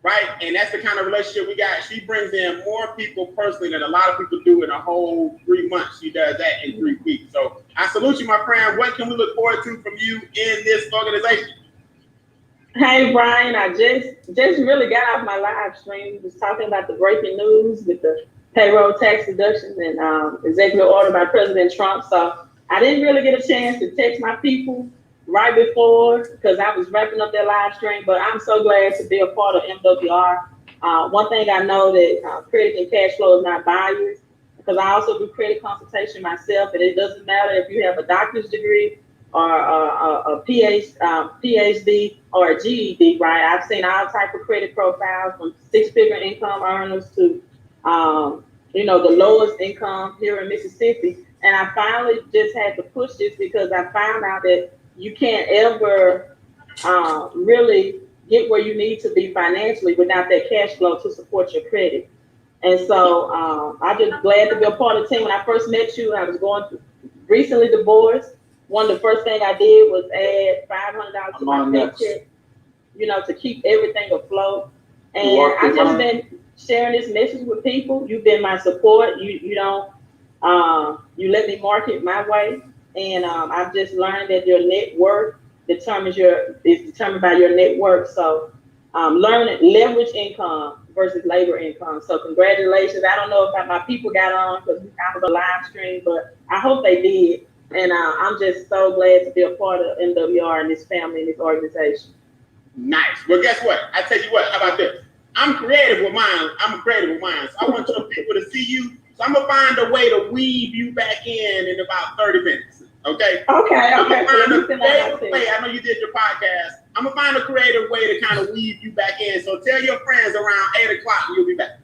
Speaker 14: right? And that's the kind of relationship we got. She brings in more people personally than a lot of people do in a whole 3 months. She does that in 3 weeks. So I salute you, my friend. What can we look forward to from you in this organization?
Speaker 16: Hey, Brian, I just really got off my live stream. Was talking about the breaking news with the payroll tax deductions and executive order by President Trump. So I didn't really get a chance to text my people right before because I was wrapping up their live stream, but I'm so glad to be a part of MWR. One thing I know that credit and cash flow is not biased because I also do credit consultation myself, and it doesn't matter if you have a doctor's degree or a PhD or a GED, right? I've seen all type of credit profiles from 6-figure income earners to the lowest income here in Mississippi. And I finally just had to push this because I found out that you can't ever really get where you need to be financially without that cash flow to support your credit. And so I'm just glad to be a part of the team. When I first met you, I was going through recently divorced. One of the first things I did was add $500 to my paycheck, to keep everything afloat. And I've just been sharing this message with people. You've been my support. You let me market my way. And I've just learned that your net worth is determined by your net worth. So learning leverage income versus labor income. So congratulations. I don't know if my people got on because I was a live stream, but I hope they did. And I'm just so glad to be a part of MWR and this family and this organization.
Speaker 14: Nice. Well, guess what? I tell you what, how about this? I'm creative with mine. I'm creative with mine. So I want your people to see you. So I'm going to find a way to weave you back in about 30 minutes. Okay?
Speaker 16: Okay.
Speaker 14: I'm going to find a creative way. I know you did your podcast. I'm going to find a creative way to kind of weave you back in. So tell your friends around 8 o'clock and you'll be back.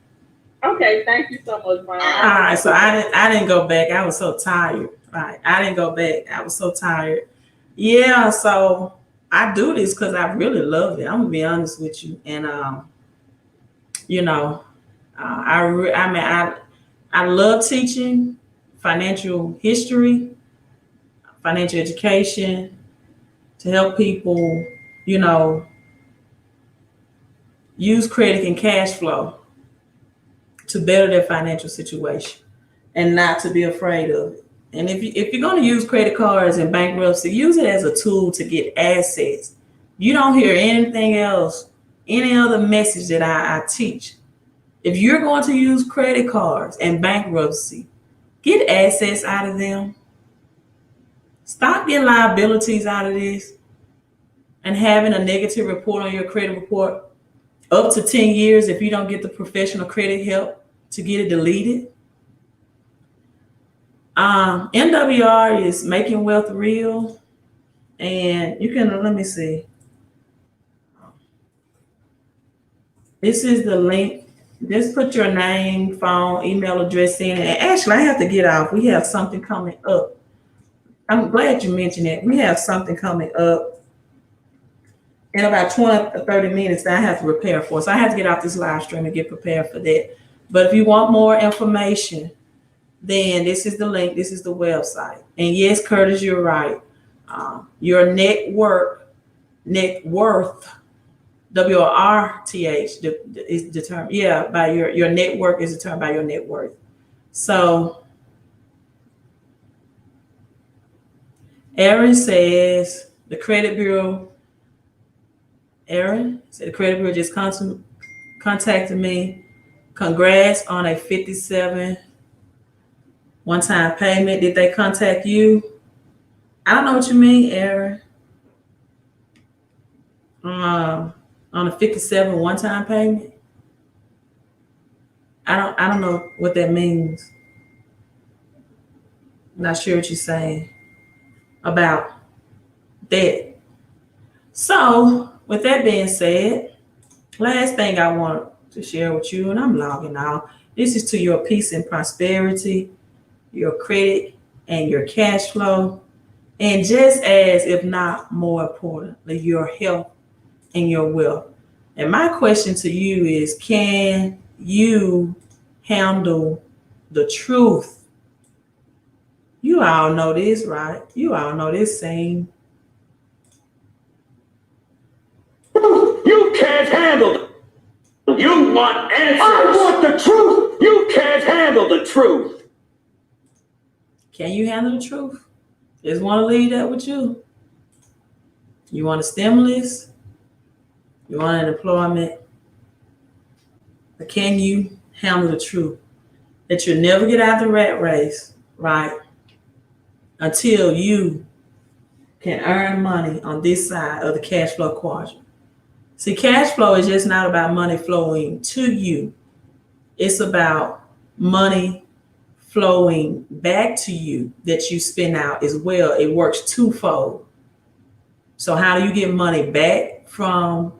Speaker 16: Okay. Thank you so much, Brian.
Speaker 1: All right. So I didn't go back. I was so tired. Right. I didn't go back. I was so tired. Yeah. So I do this because I really love it. I'm going to be honest with you. And, I love teaching financial history, financial education to help people, use credit and cash flow to better their financial situation and not to be afraid of it. And if you're going to use credit cards and bankruptcy, use it as a tool to get assets. You don't hear anything else, any other message that I teach. If you're going to use credit cards and bankruptcy, get assets out of them. Stop getting liabilities out of this and having a negative report on your credit report up to 10 years if you don't get the professional credit help to get it deleted. MWR is making wealth real. And you can, let me see. This is the link. Just put your name, phone, email address in. And actually, I have to get off. We have something coming up. I'm glad you mentioned it. We have something coming up in about 20 or 30 minutes that I have to prepare for. So I have to get off this live stream and get prepared for that. But if you want more information, then this is the link. This is the website. And yes, Curtis, you're right. Your net worth, WRTH is determined. Yeah, by your net worth is determined by your net worth. So Aaron says the credit bureau. Aaron said the credit bureau just contacted me. Congrats on a 57 one-time payment. Did they contact you? I don't know what you mean, Aaron. On a 57 one-time payment. I don't know what that means. Not sure what you're saying about that. So with that being said, last thing I want to share with you, and I'm logging out. This is to your peace and prosperity, your credit and your cash flow, and just as, if not more importantly, your health and your wealth. And my question to you is, can you handle the truth? You all know this, right? You all know this saying.
Speaker 17: You can't handle it. You want answers. I want the truth. You can't handle the truth.
Speaker 1: Can you handle the truth? Just want to leave that with you. You want a stimulus? You want an employment? But can you handle the truth? That you'll never get out of the rat race, right? Until you can earn money on this side of the cash flow quadrant. See, cash flow is just not about money flowing to you. It's about money flowing back to you that you spend out as well. It works twofold. So how do you get money back from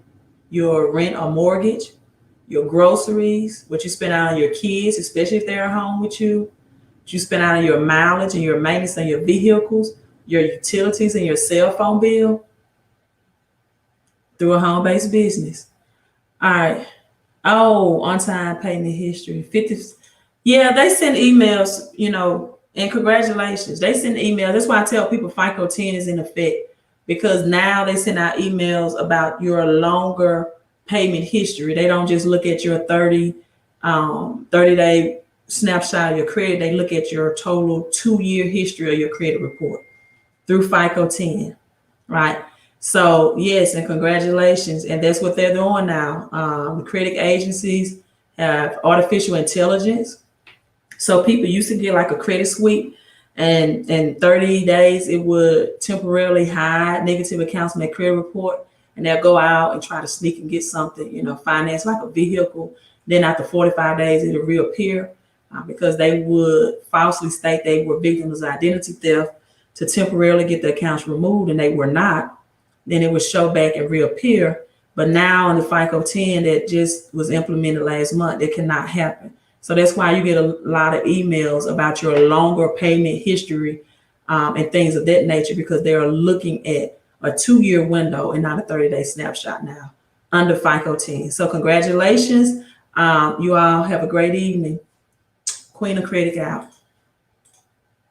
Speaker 1: your rent or mortgage, your groceries, what you spend out on your kids, especially if they're at home with you, what you spend out on your mileage and your maintenance on your vehicles, your utilities and your cell phone bill? Through a home-based business. All right. Oh, on-time payment history. 50. Yeah, they send emails, and congratulations. They send emails. That's why I tell people FICO 10 is in effect, because now they send out emails about your longer payment history. They don't just look at your 30-day snapshot of your credit. They look at your total 2-year history of your credit report through FICO 10, right? So yes, and congratulations. And that's what they're doing now. The credit agencies have artificial intelligence. So people used to get like a credit sweep, and in 30 days, it would temporarily hide negative accounts in their credit report. And they'll go out and try to sneak and get something, finance like a vehicle. Then after 45 days, it'll reappear because they would falsely state they were victims of identity theft to temporarily get the accounts removed, and they were not. Then it would show back and reappear. But now in the FICO 10 that just was implemented last month, it cannot happen. So that's why you get a lot of emails about your longer payment history and things of that nature, because they are looking at a 2-year window and not a 30-day snapshot now under FICO 10. So congratulations. You all have a great evening. Queen of Credit out.